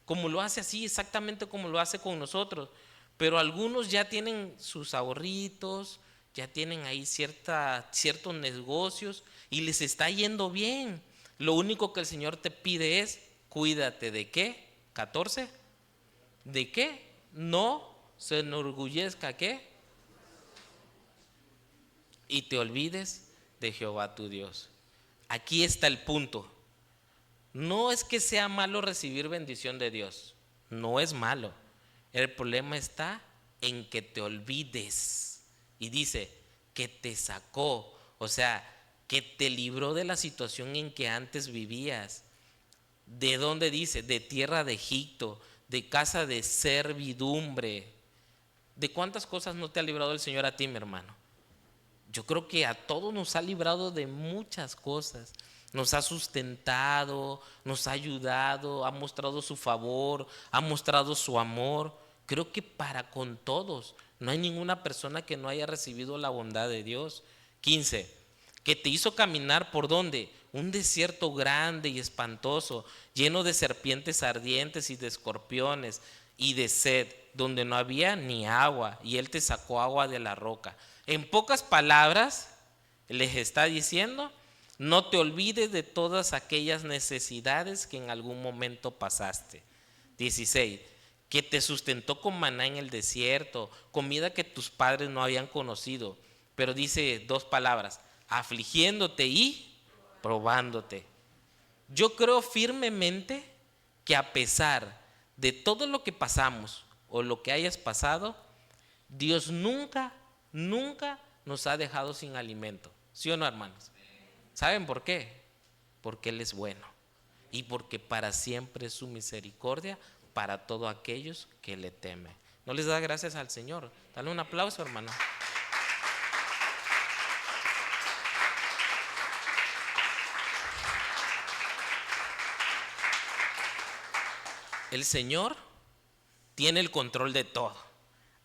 como lo hace así, exactamente como lo hace con nosotros. Pero algunos ya tienen sus ahorritos, ya tienen ahí ciertos negocios y les está yendo bien. Lo único que el Señor te pide es: cuídate de qué. 14, de qué no se enorgullezca, qué, y te olvides de Jehová tu Dios. Aquí está el punto. No es que sea malo recibir bendición de Dios, no es malo. El problema está en que te olvides. Y dice que te sacó, o sea, que te libró de la situación en que antes vivías. ¿De dónde dice? De tierra de Egipto, de casa de servidumbre. ¿De cuántas cosas no te ha librado el Señor a ti, mi hermano? Yo creo que a todos nos ha librado de muchas cosas. Nos ha sustentado, nos ha ayudado, ha mostrado su favor, ha mostrado su amor. Creo que para con todos. No hay ninguna persona que no haya recibido la bondad de Dios. 15. Que te hizo caminar por ¿dónde? Un desierto grande y espantoso, lleno de serpientes ardientes y de escorpiones y de sed, donde no había ni agua, y Él te sacó agua de la roca. En pocas palabras, les está diciendo: no te olvides de todas aquellas necesidades que en algún momento pasaste. 16. Que te sustentó con maná en el desierto, comida que tus padres no habían conocido. Pero dice dos palabras: afligiéndote y probándote. Yo creo firmemente que a pesar de todo lo que pasamos o lo que hayas pasado, Dios nunca, nunca nos ha dejado sin alimento. ¿Sí o no, hermanos? ¿Saben por qué? Porque Él es bueno y porque para siempre es su misericordia para todos aquellos que le temen. ¿No les da gracias al Señor? Dale un aplauso, hermano. El Señor tiene el control de todo,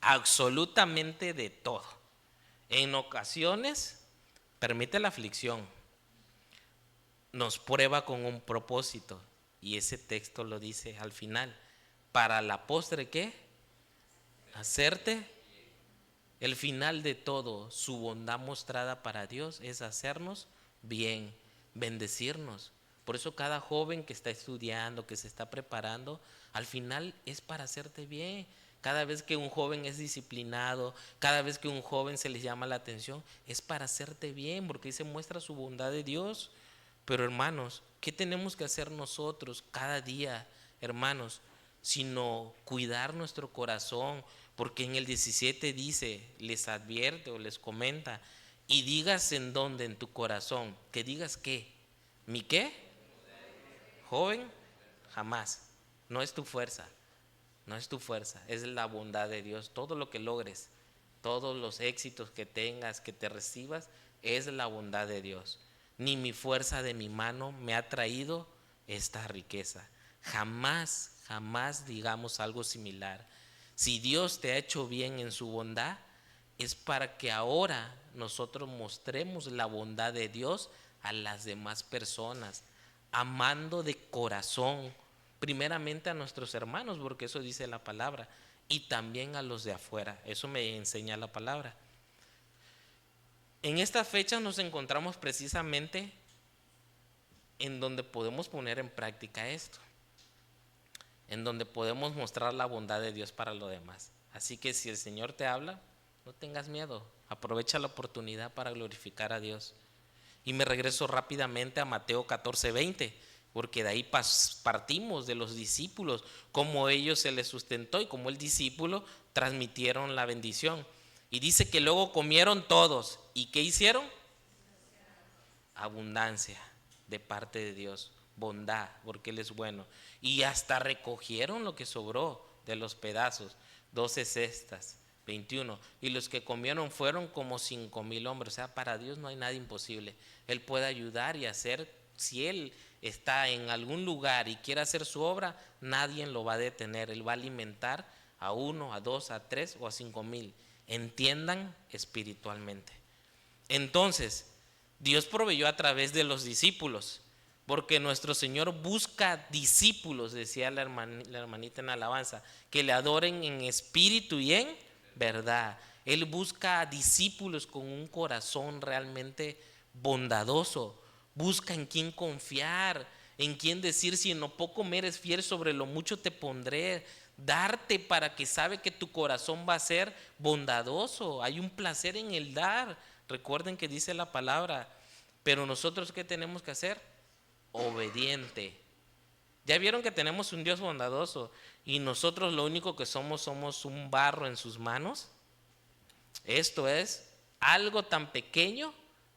absolutamente de todo. En ocasiones permite la aflicción, nos prueba con un propósito, y ese texto lo dice al final: para la postre, ¿qué? Hacerte. El final de todo, su bondad mostrada para Dios, es hacernos bien, bendecirnos. Por eso cada joven que está estudiando, que se está preparando, al final es para hacerte bien. Cada vez que un joven es disciplinado, cada vez que un joven se les llama la atención, es para hacerte bien, porque ahí se muestra su bondad de Dios. Pero hermanos, ¿qué tenemos que hacer nosotros cada día, hermanos? Sino cuidar nuestro corazón, porque en el 17 dice, les advierte o les comenta: y digas en dónde, en tu corazón, que digas qué, ¿mi qué? Joven, jamás. No es tu fuerza, no es tu fuerza, es la bondad de Dios. Todo lo que logres, todos los éxitos que tengas, que te recibas, es la bondad de Dios. Ni mi fuerza de mi mano me ha traído esta riqueza. Jamás, jamás digamos algo similar. Si Dios te ha hecho bien en su bondad, es para que ahora nosotros mostremos la bondad de Dios a las demás personas, amando de corazón, primeramente a nuestros hermanos, porque eso dice la palabra, y también a los de afuera. Eso me enseña la palabra. En esta fecha nos encontramos precisamente en donde podemos poner en práctica esto, en donde podemos mostrar la bondad de Dios para lo demás. Así que si el Señor te habla, no tengas miedo, aprovecha la oportunidad para glorificar a Dios. Y me regreso rápidamente a Mateo 14:20, porque de ahí partimos de los discípulos, cómo ellos se les sustentó y cómo el discípulo transmitieron la bendición. Y dice que luego comieron todos. ¿Y qué hicieron? Abundancia de parte de Dios, bondad, porque Él es bueno. Y hasta recogieron lo que sobró de los pedazos, 12 cestas, 21. Y los que comieron fueron como 5,000 hombres. O sea, para Dios no hay nada imposible. Él puede ayudar y hacer, si Él está en algún lugar y quiere hacer su obra, nadie lo va a detener. Él va a alimentar a 1, a 2, a 3 o a 5,000. Entiendan espiritualmente. Entonces, Dios proveyó a través de los discípulos, porque nuestro Señor busca discípulos, decía la hermanita en alabanza, que le adoren en espíritu y en verdad. Él busca discípulos con un corazón realmente bondadoso, busca en quién confiar, en quién decir: si en lo poco me eres fiel, sobre lo mucho te pondré. Darte para que sabe que tu corazón va a ser bondadoso. Hay un placer en el dar. Recuerden que dice la palabra, pero nosotros ¿qué tenemos que hacer? Obediente. Ya vieron que tenemos un Dios bondadoso y nosotros lo único que somos un barro en sus manos. Esto es algo tan pequeño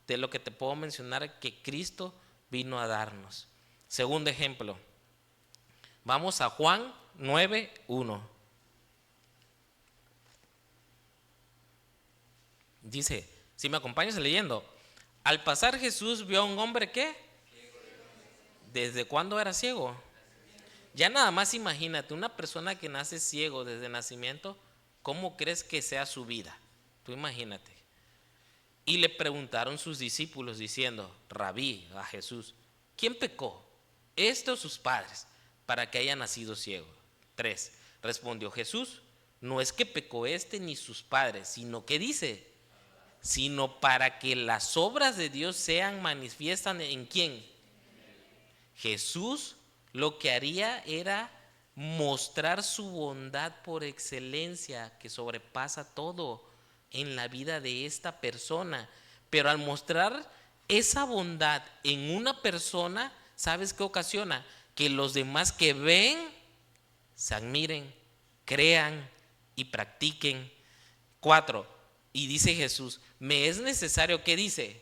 de lo que te puedo mencionar que Cristo vino a darnos. Segundo ejemplo, vamos a Juan 9:1. Dice, si me acompañas leyendo: al pasar Jesús vio a un hombre que, ¿desde cuándo era ciego? Ya nada más imagínate, una persona que nace ciego desde nacimiento, ¿cómo crees que sea su vida? Tú imagínate. Y le preguntaron sus discípulos diciendo: Rabí, a Jesús, ¿quién pecó, este o sus padres, para que haya nacido ciego? 3. Respondió Jesús: no es que pecó este ni sus padres, sino que dice, sino para que las obras de Dios sean manifiestas en ¿quién? Jesús lo que haría era mostrar su bondad por excelencia, que sobrepasa todo en la vida de esta persona. Pero al mostrar esa bondad en una persona, ¿sabes qué ocasiona? Que los demás que ven se admiren, crean y practiquen. 4. Y dice Jesús: me es necesario, ¿qué dice?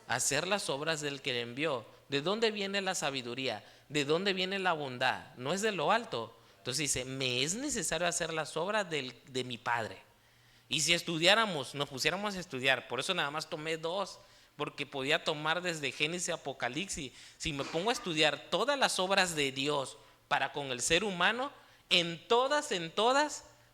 Hacer las obras del que le envió. ¿De dónde viene la sabiduría? ¿De dónde viene la bondad? No es de lo alto. Entonces dice: me es necesario hacer las obras de mi Padre. Y si estudiáramos, nos pusiéramos a estudiar, por eso nada más tomé 2, porque podía tomar desde Génesis a Apocalipsis. Si me pongo a estudiar todas las obras de Dios para con el ser humano, en todas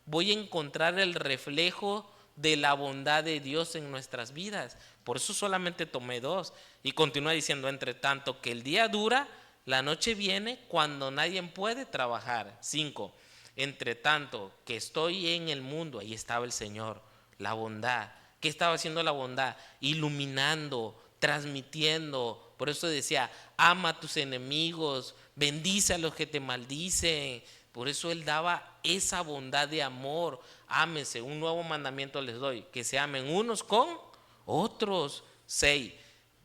voy a encontrar el reflejo de la bondad de Dios en nuestras vidas. Por eso solamente tomé 2. Y continúa diciendo: entre tanto que el día dura, la noche viene cuando nadie puede trabajar. 5. Entre tanto que estoy en el mundo, ahí estaba el Señor, la bondad. ¿Qué estaba haciendo la bondad? Iluminando, transmitiendo. Por eso decía: ama a tus enemigos, bendice a los que te maldicen. Por eso Él daba esa bondad de amor. Ámense, un nuevo mandamiento les doy, que se amen unos con otros. 6.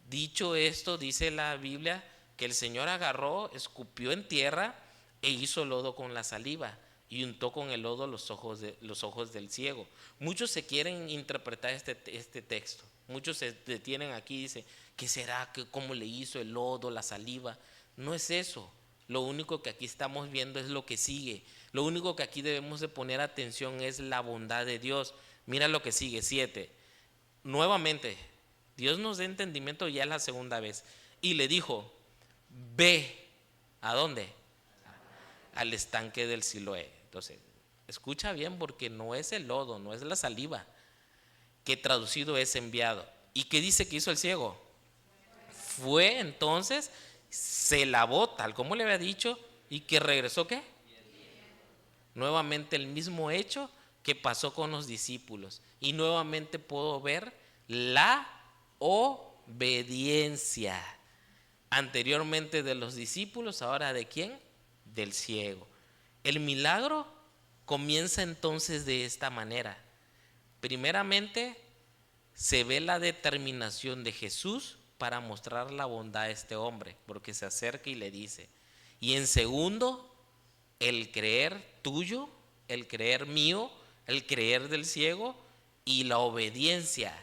Dicho esto, dice la Biblia que el Señor agarró, escupió en tierra e hizo lodo con la saliva y untó con el lodo los ojos del ciego. Muchos se quieren interpretar este texto. Muchos se detienen aquí y dicen: ¿qué será? ¿Cómo le hizo el lodo, la saliva? No es eso. Lo único que aquí estamos viendo es lo que sigue. Lo único que aquí debemos de poner atención es la bondad de Dios. Mira lo que sigue, 7. Nuevamente, Dios nos da entendimiento ya la segunda vez. Y le dijo: ve. ¿A dónde? Al estanque del Siloé. Entonces, escucha bien, porque no es el lodo, no es la saliva, que traducido es enviado. ¿Y qué dice que hizo el ciego? Fue entonces, se lavó tal como le había dicho, y que regresó ¿qué? Nuevamente el mismo hecho que pasó con los discípulos. Y nuevamente puedo ver La obediencia. Anteriormente de los discípulos, ahora ¿de quién? Del ciego. El milagro comienza entonces de esta manera. Primeramente, se ve la determinación de Jesús para mostrar la bondad a este hombre, porque se acerca y le dice. Y en segundo, el creer tuyo, el creer mío, el creer del ciego y la obediencia.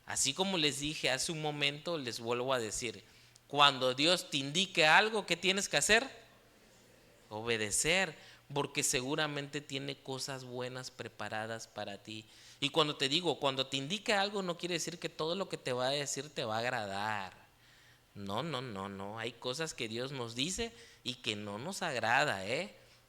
Así como les dije hace un momento, les vuelvo a decir, cuando Dios te indique algo, ¿qué tienes que hacer? Obedecer, porque seguramente tiene cosas buenas preparadas para ti. Y cuando te digo, cuando te indique algo, no quiere decir que todo lo que te va a decir te va a agradar. No, no, no, no. Hay cosas que Dios nos dice y que no nos agrada,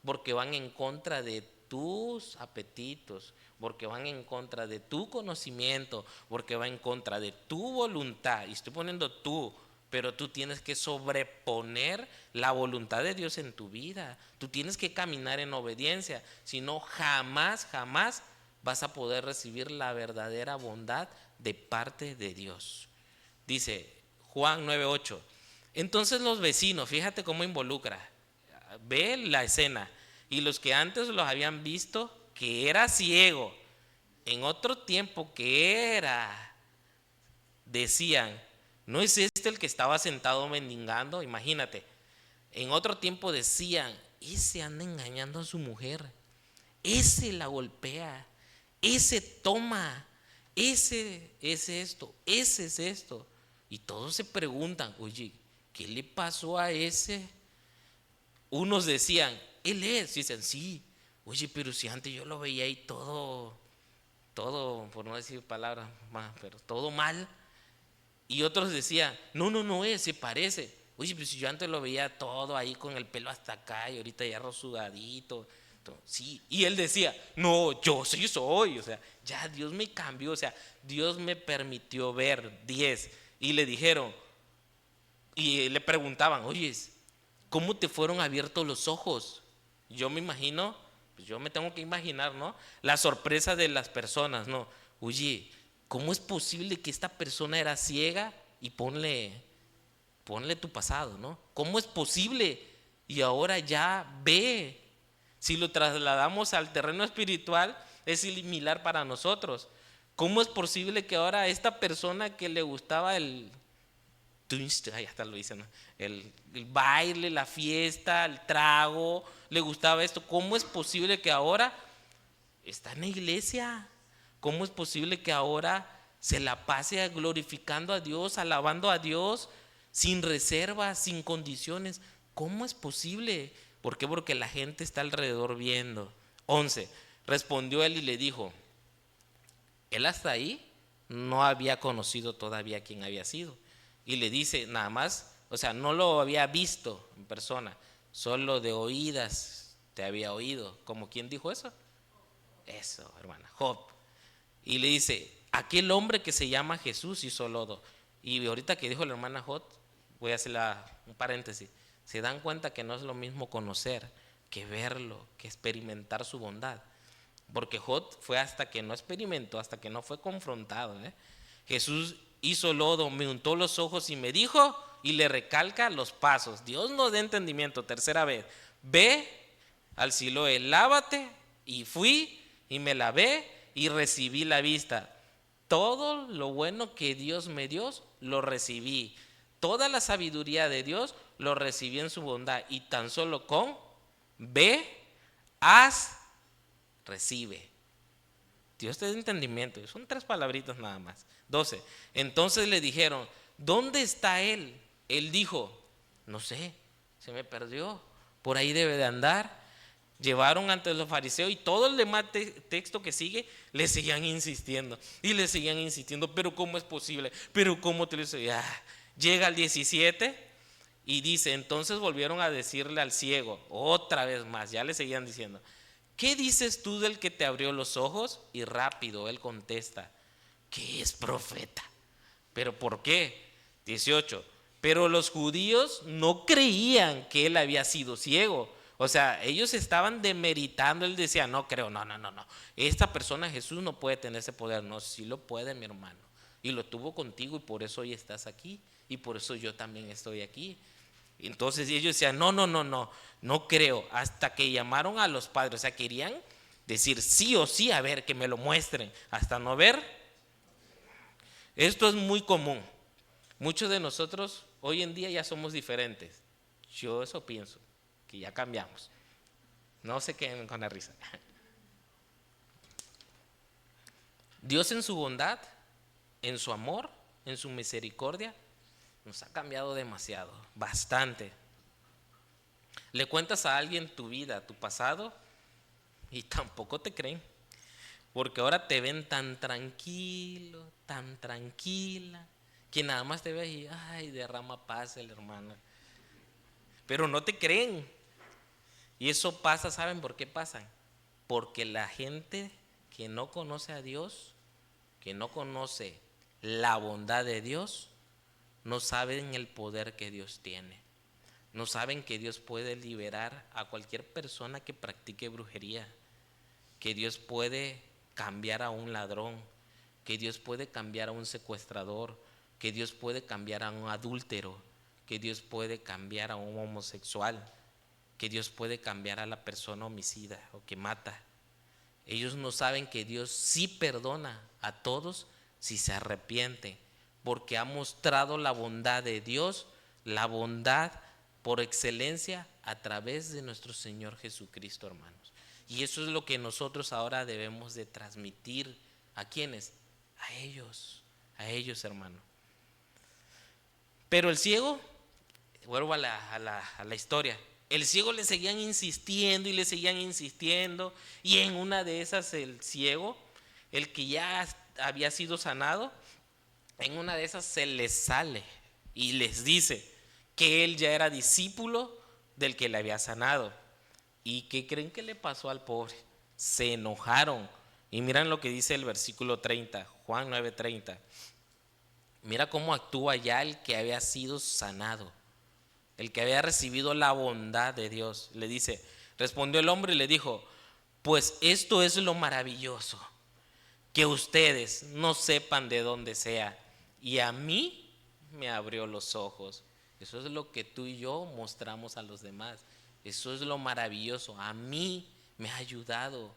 porque van en contra de tus apetitos, porque van en contra de tu conocimiento, porque va en contra de tu voluntad. Y estoy poniendo tú, pero tú tienes que sobreponer la voluntad de Dios en tu vida. Tú tienes que caminar en obediencia, si no jamás, jamás vas a poder recibir la verdadera bondad de parte de Dios. Dice Juan 9:8. Entonces los vecinos, fíjate cómo involucra, ve la escena, y los que antes los habían visto que era ciego, en otro tiempo que era, decían, ¿no es este el que estaba sentado mendigando? Imagínate, en otro tiempo decían, ese anda engañando a su mujer, ese la golpea, ese toma, ese es esto, ese es esto. Y todos se preguntan, oye, ¿qué le pasó a ese? Unos decían, él es. Dicen, sí. Oye, pero si antes yo lo veía ahí todo, por no decir palabras más, pero todo mal. Y otros decían, no, no, no es, se parece. Oye, pero si yo antes lo veía todo ahí con el pelo hasta acá y ahorita ya rosudadito. Sí, y él decía, no, yo sí soy, o sea, ya Dios me cambió, o sea, Dios me permitió ver 10. Y le dijeron, y le preguntaban, oye, ¿cómo te fueron abiertos los ojos? Yo me imagino, pues yo me tengo que imaginar, ¿no? La sorpresa de las personas, ¿no? Oye, ¿cómo es posible que esta persona era ciega? Y ponle tu pasado, ¿no? ¿Cómo es posible? Y ahora ya ve. Si lo trasladamos al terreno espiritual, es similar para nosotros. ¿Cómo es posible que ahora esta persona que le gustaba ahí hasta lo dicen, ¿no? el baile, la fiesta, el trago, le gustaba esto? ¿Cómo es posible que ahora está en la iglesia? ¿Cómo es posible que ahora se la pase glorificando a Dios, alabando a Dios, sin reservas, sin condiciones? ¿Cómo es posible? ¿Por qué? Porque la gente está alrededor viendo. 11. Respondió él y le dijo, él hasta ahí no había conocido todavía quién había sido. Y le dice nada más, o sea, no lo había visto en persona, solo de oídas te había oído. ¿Como quién dijo eso? Eso, hermana, Job. Y le dice, aquel hombre que se llama Jesús hizo lodo. Y ahorita que dijo la hermana Job, voy a hacer un paréntesis. Se dan cuenta que no es lo mismo conocer que verlo, que experimentar su bondad. Porque Job fue hasta que no experimentó, hasta que no fue confrontado. Jesús hizo lodo, me untó los ojos y me dijo, y le recalca los pasos. Dios nos dé entendimiento. Tercera vez, ve al Siloé, lávate. Y fui y me lavé y recibí la vista. Todo lo bueno que Dios me dio, lo recibí. Toda la sabiduría de Dios lo recibí en su bondad. Y tan solo con ve, haz, recibe. Dios te da entendimiento. Son 3 palabritas nada más. 12. Entonces le dijeron, ¿dónde está él? Él dijo, no sé, se me perdió. Por ahí debe de andar. Llevaron ante los fariseos y todo el demás texto que sigue le seguían insistiendo y le seguían insistiendo, pero ¿cómo es posible? Pero ¿cómo te lo dice? Llega al 17 y dice, entonces volvieron a decirle al ciego otra vez más, ya le seguían diciendo, ¿qué dices tú del que te abrió los ojos? Y rápido él contesta, que es profeta. ¿Pero por qué? 18, pero los judíos no creían que él había sido ciego. O sea, ellos estaban demeritando. Él decía, no creo, no. Esta persona Jesús no puede tener ese poder. No, sí lo puede, mi hermano. y lo tuvo contigo y por eso hoy estás aquí y por eso yo también estoy aquí. Entonces ellos decían, no creo, hasta que llamaron a los padres, o sea, querían decir sí o sí, a ver, que me lo muestren, hasta no ver. Esto es muy común. Muchos de nosotros hoy en día ya somos diferentes. Yo eso pienso, que ya cambiamos. No se queden con la risa. Dios en su bondad, en su amor, en su misericordia, nos ha cambiado demasiado, bastante. Le cuentas a alguien tu vida, tu pasado, y tampoco te creen, porque ahora te ven tan tranquilo, tan tranquila, que nada más te ve y, ay, derrama paz el hermano. Pero no te creen. Y eso pasa, ¿saben por qué pasan? Porque la gente que no conoce a Dios, que no conoce la bondad de Dios, no saben el poder que Dios tiene. No saben que Dios puede liberar a cualquier persona que practique brujería, que Dios puede cambiar a un ladrón, que Dios puede cambiar a un secuestrador, que Dios puede cambiar a un adúltero, que Dios puede cambiar a un homosexual, que Dios puede cambiar a la persona homicida o que mata. Ellos no saben que Dios sí perdona a todos si se arrepienten, porque ha mostrado la bondad de Dios, la bondad por excelencia a través de nuestro Señor Jesucristo, hermanos. Y eso es lo que nosotros ahora debemos de transmitir. ¿A quiénes? A ellos, hermano. Pero el ciego, vuelvo a la historia, el ciego le seguían insistiendo y le seguían insistiendo, y en una de esas el ciego, el que ya había sido sanado, en una de esas se les sale y les dice que él ya era discípulo del que le había sanado. ¿Y qué creen que le pasó al pobre? Se enojaron. Y miran lo que dice el versículo 30, Juan 9:30. Mira cómo actúa ya el que había sido sanado, el que había recibido la bondad de Dios. Le dice, respondió el hombre y le dijo, pues esto es lo maravilloso, que ustedes no sepan de dónde sea, y a mí me abrió los ojos. Eso es lo que tú y yo mostramos a los demás. Eso es lo maravilloso. A mí me ha ayudado.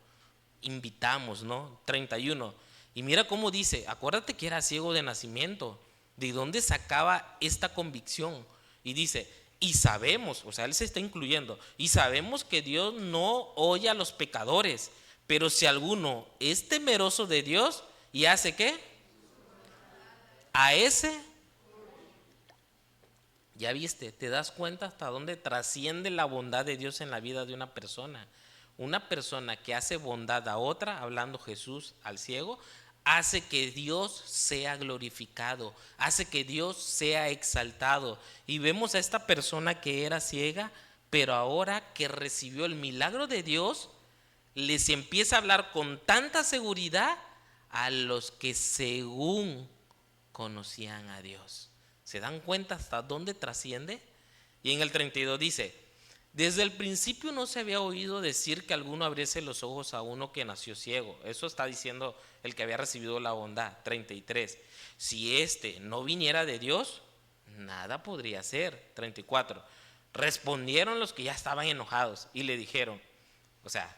Invitamos, ¿no? 31. Y mira cómo dice, acuérdate que era ciego de nacimiento. ¿De dónde sacaba esta convicción? Y dice, y sabemos, o sea, él se está incluyendo, y sabemos que Dios no oye a los pecadores, pero si alguno es temeroso de Dios y hace ¿qué? A ese, ya viste, te das cuenta hasta dónde trasciende la bondad de Dios en la vida de una persona. Una persona que hace bondad a otra, hablando Jesús al ciego, hace que Dios sea glorificado, hace que Dios sea exaltado. Y vemos a esta persona que era ciega, pero ahora que recibió el milagro de Dios, les empieza a hablar con tanta seguridad a los que según conocían a Dios. ¿Se dan cuenta hasta dónde trasciende? Y en el 32 dice, desde el principio no se había oído decir que alguno abriese los ojos a uno que nació ciego. Eso está diciendo el que había recibido la bondad. 33. Si éste no viniera de Dios, nada podría hacer. 34. Respondieron los que ya estaban enojados y le dijeron, o sea,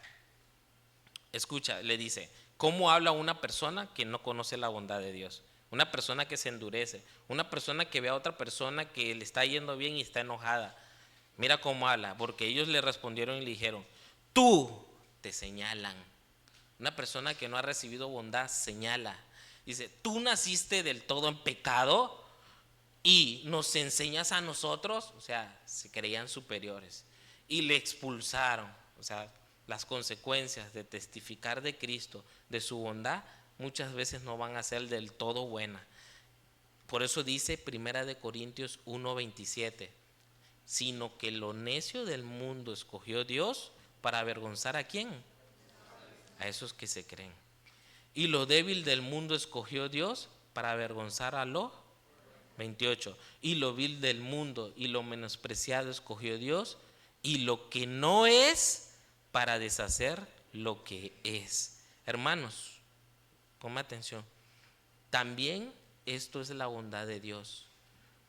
escucha, le dice, ¿cómo habla una persona que no conoce la bondad de Dios? Una persona que se endurece, una persona que ve a otra persona que le está yendo bien y está enojada. Mira cómo habla, porque ellos le respondieron y le dijeron, tú te señalan. Una persona que no ha recibido bondad señala. Dice, tú naciste del todo en pecado y nos enseñas a nosotros. O sea, se creían superiores. Y le expulsaron. O sea, las consecuencias de testificar de Cristo, de su bondad, muchas veces no van a ser del todo buenas. Por eso dice 1 Corintios 1:27, sino que lo necio del mundo escogió Dios para avergonzar ¿a quién? A esos que se creen. Y lo débil del mundo escogió Dios para avergonzar a lo 28. Y lo vil del mundo y lo menospreciado escogió Dios y lo que no es para deshacer lo que es. Hermanos, ponme atención. También esto es la bondad de Dios.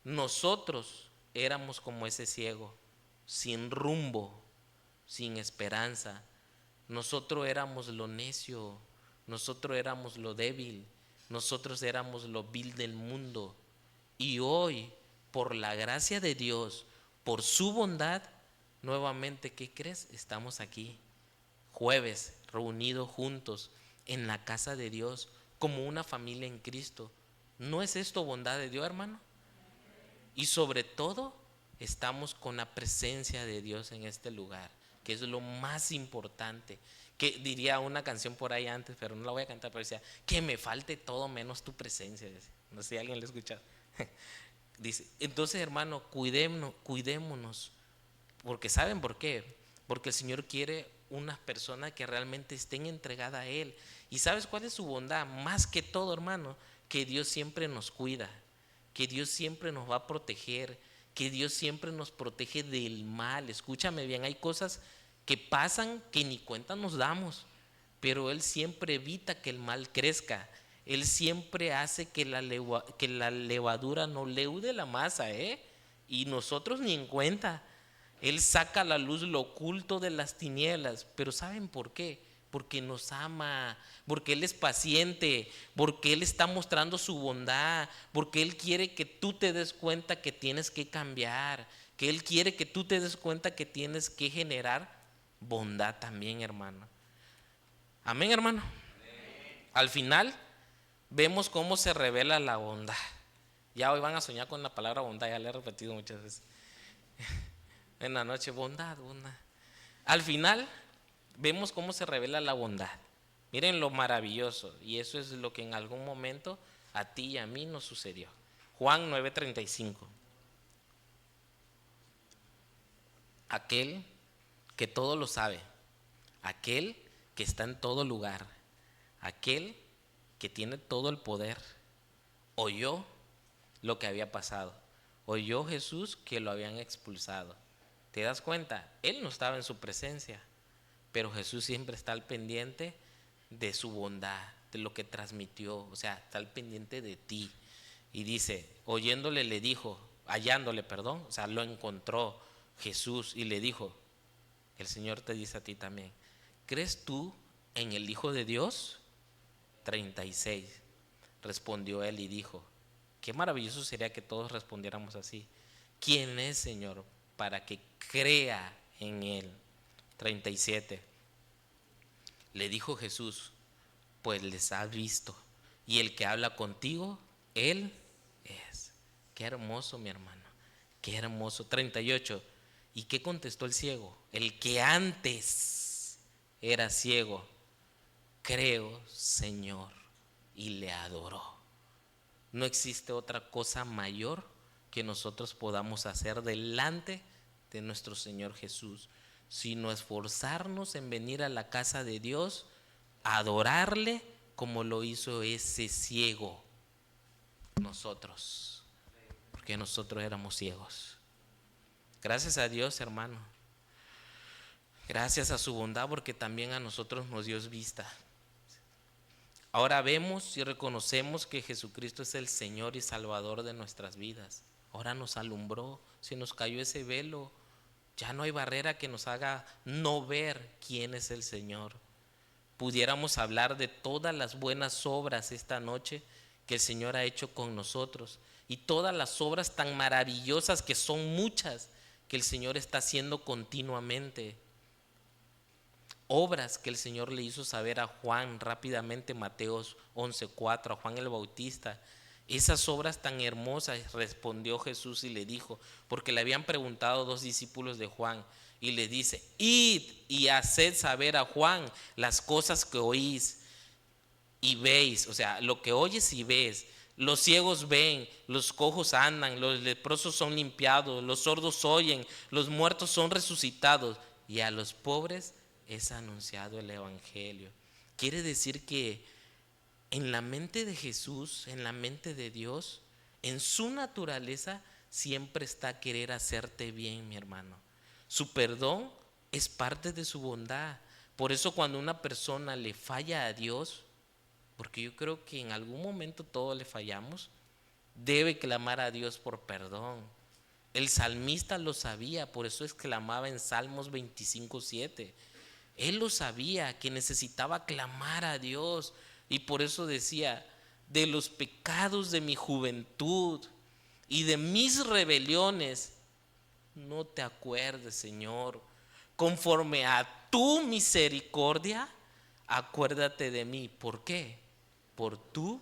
Nosotros éramos como ese ciego, sin rumbo, sin esperanza. Nosotros éramos lo necio, nosotros éramos lo débil, nosotros éramos lo vil del mundo. Y hoy, por la gracia de Dios, por su bondad, nuevamente, ¿qué crees? Estamos aquí, jueves, reunidos juntos en la casa de Dios, como una familia en Cristo. ¿No es esto bondad de Dios, hermano? Y sobre todo, estamos con la presencia de Dios en este lugar, que es lo más importante. Que diría una canción por ahí antes, pero no la voy a cantar, pero decía, que me falte todo menos tu presencia. No sé si alguien lo ha escuchado. Dice, entonces, hermano, cuidémonos, porque ¿saben por qué? Porque el Señor quiere unas personas que realmente estén entregadas a Él. ¿Y sabes cuál es su bondad? Más que todo, hermano, que Dios siempre nos cuida, que Dios siempre nos va a proteger, que Dios siempre nos protege del mal. Escúchame bien, hay cosas que pasan que ni cuenta nos damos, pero Él siempre evita que el mal crezca. Él siempre hace que la levadura no leude la masa, y nosotros ni en cuenta. Él saca a la luz lo oculto de las tinieblas. Pero ¿saben por qué? Porque nos ama, porque Él es paciente, porque Él está mostrando su bondad, porque Él quiere que tú te des cuenta que tienes que cambiar, que Él quiere que tú te des cuenta que tienes que generar bondad también, hermano. Amén, hermano. Al final vemos cómo se revela la bondad. Ya hoy van a soñar con la palabra bondad, ya le he repetido muchas veces. En la noche, bondad, bondad. Al final vemos cómo se revela la bondad. Miren lo maravilloso, y eso es lo que en algún momento a ti y a mí nos sucedió. Juan 9:35. Aquel que todo lo sabe, aquel que está en todo lugar, aquel que tiene todo el poder, oyó lo que había pasado. Oyó Jesús que lo habían expulsado. ¿Te das cuenta? Él no estaba en su presencia, pero Jesús siempre está al pendiente de su bondad, de lo que transmitió, o sea, está al pendiente de ti. Y dice, oyéndole le dijo, hallándole, perdón, o sea, lo encontró Jesús y le dijo, el Señor te dice a ti también, ¿crees tú en el Hijo de Dios? 36. Respondió él y dijo, qué maravilloso sería que todos respondiéramos así. ¿Quién es, Señor, para que crea en Él? 37. Le dijo Jesús, pues les has visto, y el que habla contigo, Él es. Qué hermoso, mi hermano, qué hermoso. 38. ¿Y qué contestó el ciego? El que antes era ciego, creo, Señor, y le adoró. No existe otra cosa mayor que nosotros podamos hacer delante de nuestro Señor Jesús, sino esforzarnos en venir a la casa de Dios, a adorarle como lo hizo ese ciego, nosotros, porque nosotros éramos ciegos. Gracias a Dios, hermano, gracias a su bondad, porque también a nosotros nos dio vista. Ahora vemos y reconocemos que Jesucristo es el Señor y Salvador de nuestras vidas. Ahora nos alumbró, se nos cayó ese velo. Ya no hay barrera que nos haga no ver quién es el Señor. Pudiéramos hablar de todas las buenas obras esta noche que el Señor ha hecho con nosotros y todas las obras tan maravillosas, que son muchas, que el Señor está haciendo continuamente. Obras que el Señor le hizo saber a Juan rápidamente, Mateo 11:4, a Juan el Bautista. Esas obras tan hermosas, respondió Jesús y le dijo, porque le habían preguntado dos discípulos de Juan, y le dice, id y haced saber a Juan las cosas que oís y veis, o sea, lo que oyes y ves. Los ciegos ven, los cojos andan, los leprosos son limpiados, los sordos oyen, los muertos son resucitados, y a los pobres es anunciado el evangelio. Quiere decir que en la mente de Jesús, en la mente de Dios, en su naturaleza siempre está a querer hacerte bien, mi hermano. Su perdón es parte de su bondad. Por eso cuando una persona le falla a Dios, porque yo creo que en algún momento todos le fallamos, debe clamar a Dios por perdón. El salmista lo sabía, por eso exclamaba en Salmos 25:7. Él lo sabía, que necesitaba clamar a Dios, y por eso decía: de los pecados de mi juventud y de mis rebeliones no te acuerdes, Señor. Conforme a tu misericordia, acuérdate de mí. ¿Por qué? Por tu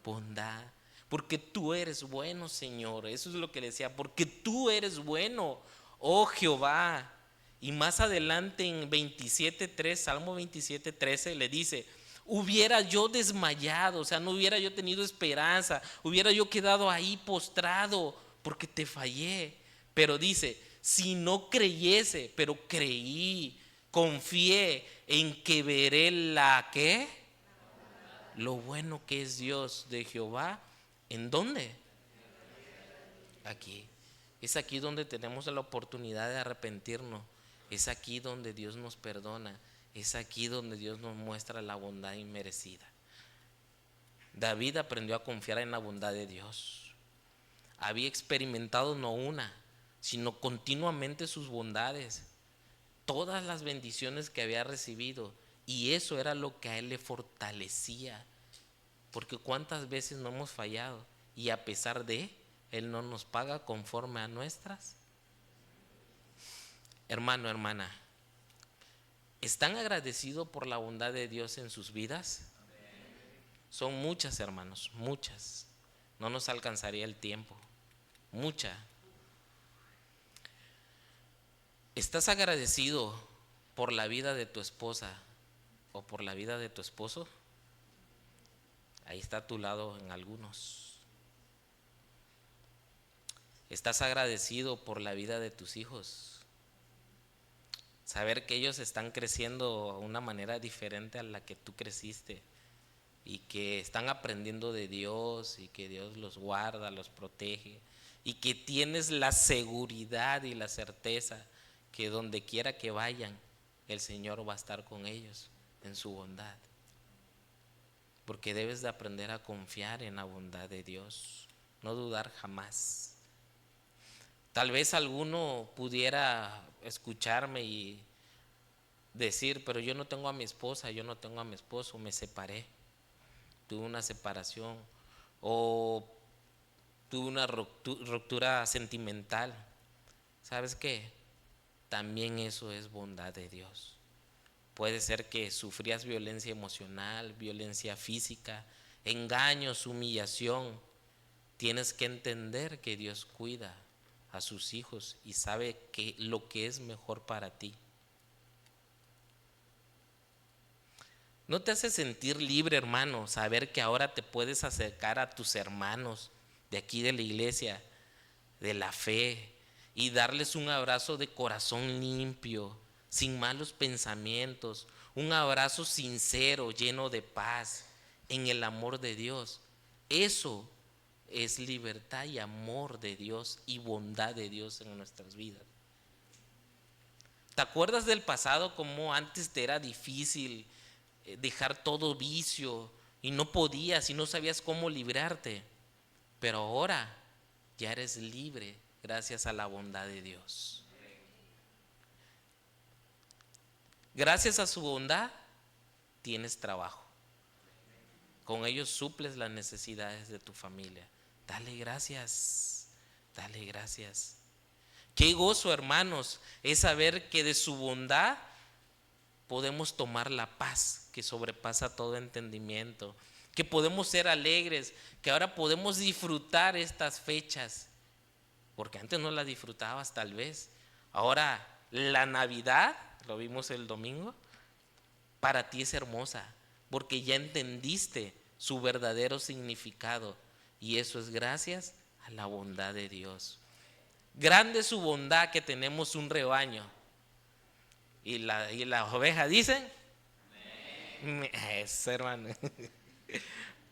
bondad. Porque tú eres bueno, Señor. Eso es lo que le decía. Porque tú eres bueno, oh Jehová. Y más adelante en 27:3, Salmo 27:13 le dice: hubiera yo desmayado, o sea, no hubiera yo tenido esperanza, hubiera yo quedado ahí postrado porque te fallé. Pero dice: si no creyese, pero creí, confié en que veré la ¿qué? Lo bueno que es Dios de Jehová. ¿En dónde? Aquí. Es aquí donde tenemos la oportunidad de arrepentirnos. Es aquí donde Dios nos perdona. Es aquí donde Dios nos muestra la bondad inmerecida. David aprendió a confiar en la bondad de Dios. Había experimentado no una, sino continuamente sus bondades, todas las bendiciones que había recibido, y eso era lo que a él le fortalecía. Porque cuántas veces no hemos fallado y a pesar de él no nos paga conforme a nuestras. Hermano, hermana, ¿están agradecidos por la bondad de Dios en sus vidas? Son muchas, hermanos, muchas. No nos alcanzaría el tiempo. Mucha. ¿Estás agradecido por la vida de tu esposa o por la vida de tu esposo? Ahí está a tu lado en algunos. ¿Estás agradecido por la vida de tus hijos? Saber que ellos están creciendo de una manera diferente a la que tú creciste y que están aprendiendo de Dios y que Dios los guarda, los protege y que tienes la seguridad y la certeza que donde quiera que vayan, el Señor va a estar con ellos en su bondad. Porque debes de aprender a confiar en la bondad de Dios, no dudar jamás. Tal vez alguno pudiera escucharme y decir: pero yo no tengo a mi esposa, yo no tengo a mi esposo, me separé, tuve una separación o tuve una ruptura sentimental. ¿Sabes qué? También eso es bondad de Dios. Puede ser que sufrías violencia emocional, violencia física, engaños, humillación. Tienes que entender que Dios cuida a sus hijos y sabe que lo que es mejor para ti. ¿No te hace sentir libre, hermano, saber que ahora te puedes acercar a tus hermanos de aquí de la iglesia, de la fe, y darles un abrazo de corazón limpio, sin malos pensamientos, un abrazo sincero, lleno de paz, en el amor de Dios? Eso es libertad y amor de Dios y bondad de Dios en nuestras vidas. ¿Te acuerdas del pasado, cómo antes te era difícil dejar todo vicio y no podías y no sabías cómo librarte? Pero ahora ya eres libre gracias a la bondad de Dios. Gracias a su bondad tienes trabajo. Con ellos suples las necesidades de tu familia. Dale gracias, dale gracias. Qué gozo, hermanos, es saber que de su bondad podemos tomar la paz que sobrepasa todo entendimiento, que podemos ser alegres, que ahora podemos disfrutar estas fechas, porque antes no las disfrutabas tal vez. Ahora la Navidad, lo vimos el domingo, para ti es hermosa, porque ya entendiste su verdadero significado, y eso es gracias a la bondad de Dios. Grande es su bondad que tenemos un rebaño. Y las ovejas dicen: eso, hermano.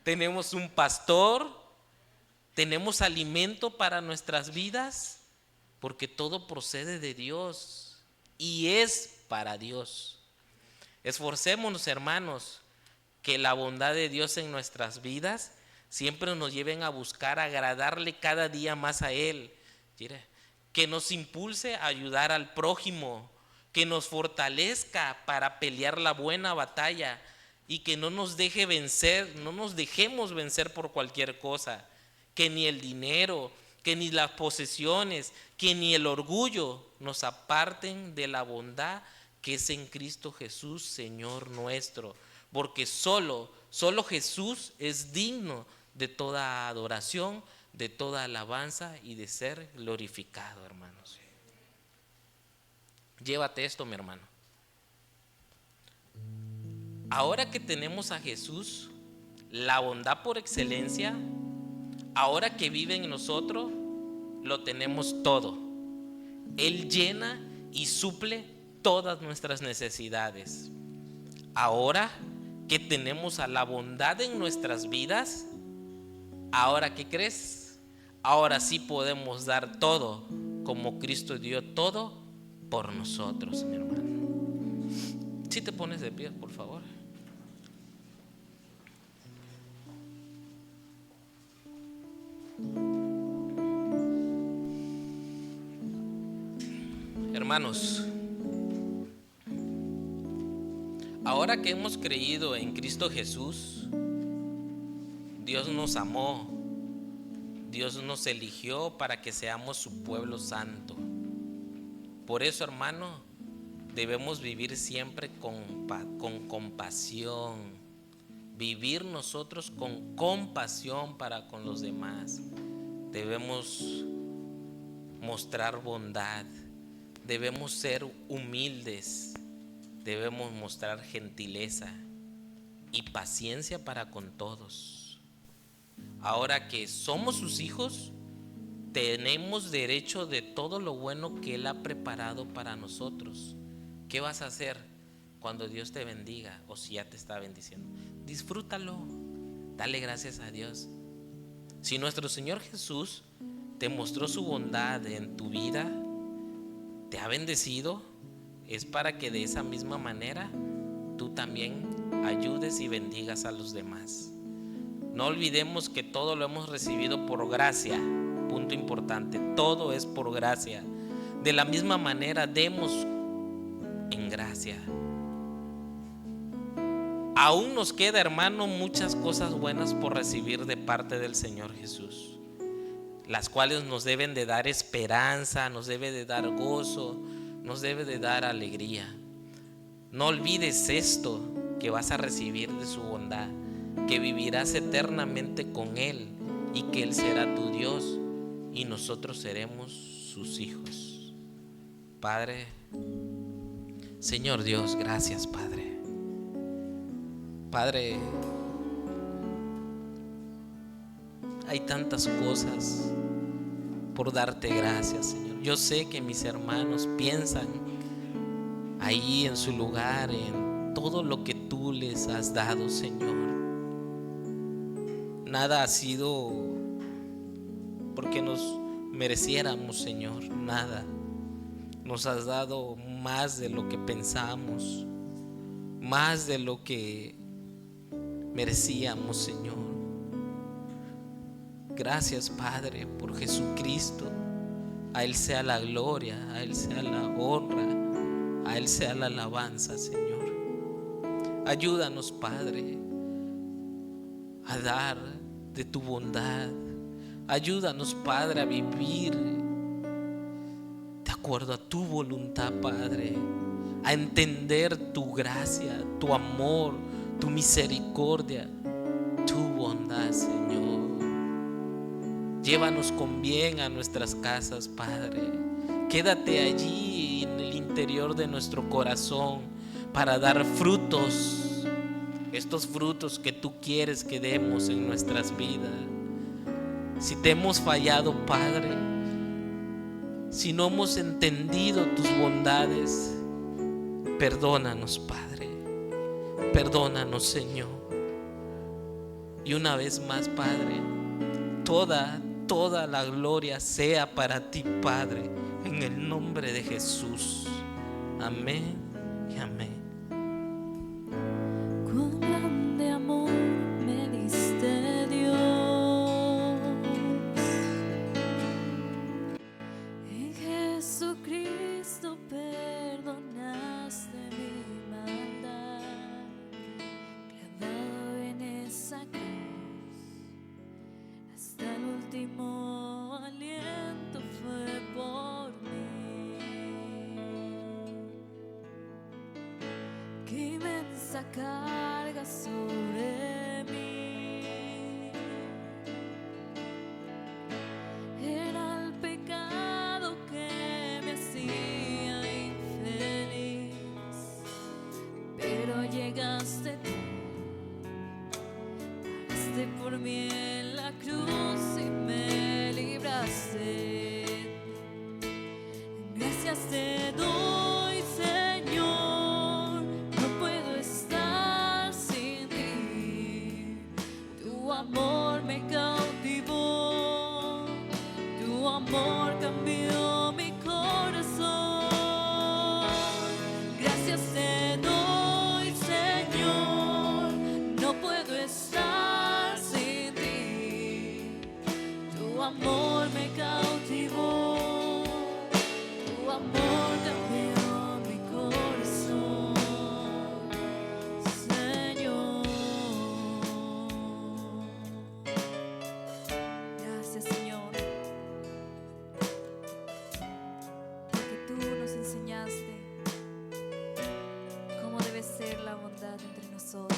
Tenemos un pastor, tenemos alimento para nuestras vidas, porque todo procede de Dios y es para Dios. Esforcémonos, hermanos, que la bondad de Dios en nuestras vidas siempre nos lleven a buscar agradarle cada día más a Él. Que nos impulse a ayudar al prójimo, que nos fortalezca para pelear la buena batalla y que no nos deje vencer, no nos dejemos vencer por cualquier cosa, que ni el dinero, que ni las posesiones, que ni el orgullo nos aparten de la bondad que es en Cristo Jesús, Señor nuestro, porque solo Jesús es digno de toda adoración, de toda alabanza y de ser glorificado, hermanos. Llévate esto, mi hermano. Ahora que tenemos a Jesús, la bondad por excelencia, ahora que vive en nosotros, lo tenemos todo. Él llena y suple todas nuestras necesidades. Ahora que tenemos a la bondad en nuestras vidas, ahora, ¿qué crees? Ahora sí podemos dar todo, como Cristo dio todo por nosotros, mi hermano. Si te pones de pie, por favor. Hermanos, ahora que hemos creído en Cristo Jesús, Dios nos amó, Dios nos eligió para que seamos su pueblo santo. Por eso, hermano, debemos vivir siempre con compasión, vivir nosotros con compasión para con los demás. Debemos mostrar bondad, debemos ser humildes, debemos mostrar gentileza y paciencia para con todos. Ahora que somos sus hijos, tenemos derecho de todo lo bueno que Él ha preparado para nosotros. ¿Qué vas a hacer cuando Dios te bendiga o si ya te está bendiciendo? Disfrútalo, dale gracias a Dios. Si nuestro Señor Jesús te mostró su bondad en tu vida, te ha bendecido, es para que de esa misma manera tú también ayudes y bendigas a los demás. No olvidemos que todo lo hemos recibido por gracia. Punto importante, todo es por gracia. De la misma manera demos en gracia. Aún nos queda, hermano, muchas cosas buenas por recibir de parte del Señor Jesús, las cuales nos deben de dar esperanza, nos debe de dar gozo, nos debe de dar alegría. No olvides esto que vas a recibir de su bondad, que vivirás eternamente con Él y que Él será tu Dios y nosotros seremos sus hijos. Padre, Señor Dios, gracias, Padre. Padre, hay tantas cosas por darte gracias, Señor. Yo sé que mis hermanos piensan ahí en su lugar, en todo lo que tú les has dado, Señor. Nada ha sido porque nos mereciéramos, Señor, nada. Nos has dado más de lo que pensamos, más de lo que merecíamos, Señor. Gracias, Padre, por Jesucristo. A Él sea la gloria, a Él sea la honra, a Él sea la alabanza, Señor. Ayúdanos, Padre, a dar de tu bondad. Ayúdanos, Padre, a vivir de acuerdo a tu voluntad, Padre, a entender tu gracia, tu amor, tu misericordia, tu bondad, Señor. Llévanos con bien a nuestras casas, Padre. Quédate allí en el interior de nuestro corazón para dar frutos, estos frutos que tú quieres que demos en nuestras vidas. Si te hemos fallado, Padre, si no hemos entendido tus bondades, perdónanos, Padre. Perdónanos, Señor. Y una vez más, Padre, toda la gloria sea para ti, Padre, en el nombre de Jesús. Amén y amén. Cuán grande amor me diste, Dios. último aliento fue por mí. Qué inmensa carga sobre mí. Era el pecado que me hacía infeliz, pero llegaste tú, pagaste por mí en la cruz y me libraste. Gracias te doy, Señor, no puedo estar sin ti. Tu amor me cautivó, tu amor cambió mi corazón. Gracias te doy, Señor, no puedo estar sin ti. Tu amor me cautivó, tu amor cambió mi corazón, Señor. Gracias, Señor, porque tú nos enseñaste cómo debe ser la bondad entre nosotros.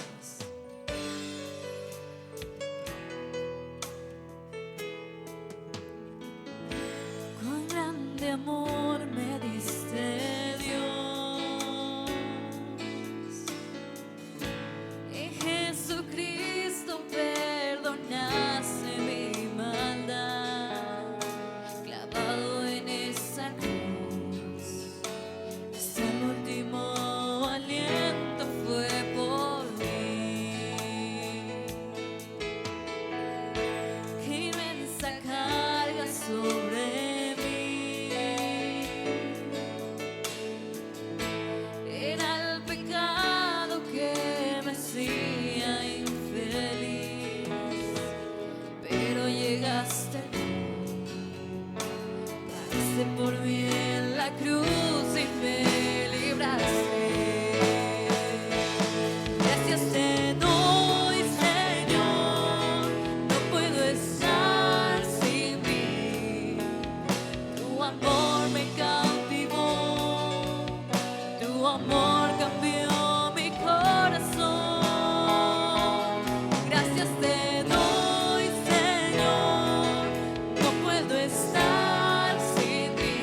Cuán grande amor me diste, Dios. En Jesucristo perdonaste mi maldad, clavado en esa cruz. Hasta el último aliento fue por mí. Qué inmensa carga sobre mí. Era el pecado que me hacía infeliz, pero llegaste tú, pagaste por mí en la cruz y me libraste. Gracias te doy, Señor, no puedo estar sin ti. Tu amor me cautivó, tu amor cambió mi corazón. Gracias te doy, Señor, no puedo estar sin ti.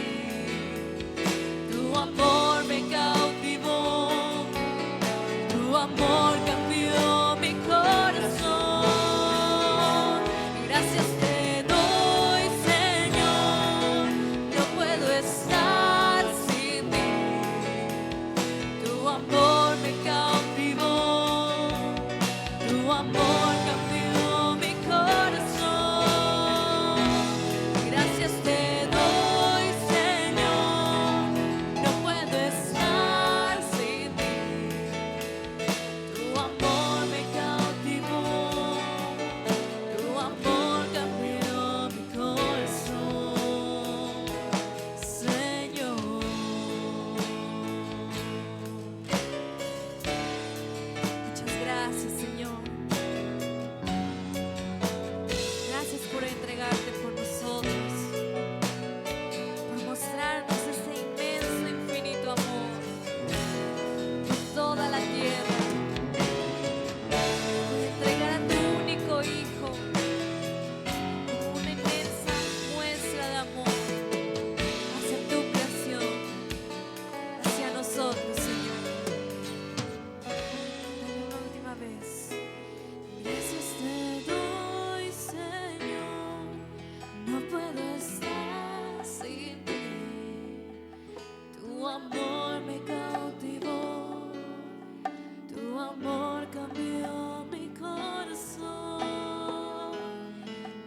Tu amor me cautivó, tu amor cambió mi corazón. Gracias te doy, Señor, no puedo estar sin ti. Tu amor me cautivó, tu amor cambió mi corazón. Gracias te doy, Señor, no puedo estar sin ti. Tu amor me cautivó, tu amor cambió mi corazón, Señor. Muchas gracias, Señor. Gracias por entregarte por nosotros, por mostrarnos ese inmenso, infinito amor por toda la tierra, por entregar a tu único Hijo como una inmensa muestra de amor hacia tu creación, hacia nosotros, Señor. Dame una última vez. Gracias te doy, Señor, no puedo estar sin ti. Tu amor me cautivó, tu amor cambió mi corazón.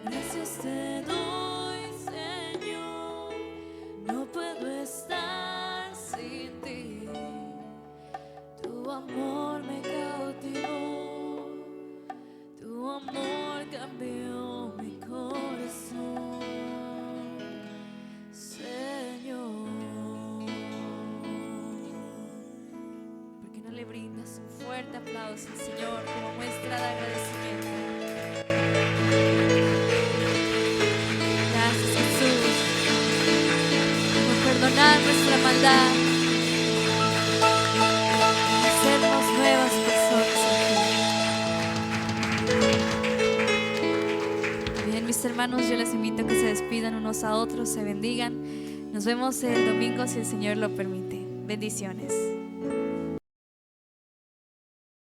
Gracias te doy, Señor, no puedo estar sin ti. Tu amor me cautivó, tu amor cambió mi corazón, Señor. ¿Por qué no le brindas un fuerte aplauso al Señor como muestra de agradecimiento? perdonar nuestra maldad, hacernos nuevas personas. Bien, mis hermanos, yo les invito a que se despidan unos a otros, se bendigan. Nos vemos el domingo si el Señor lo permite. Bendiciones.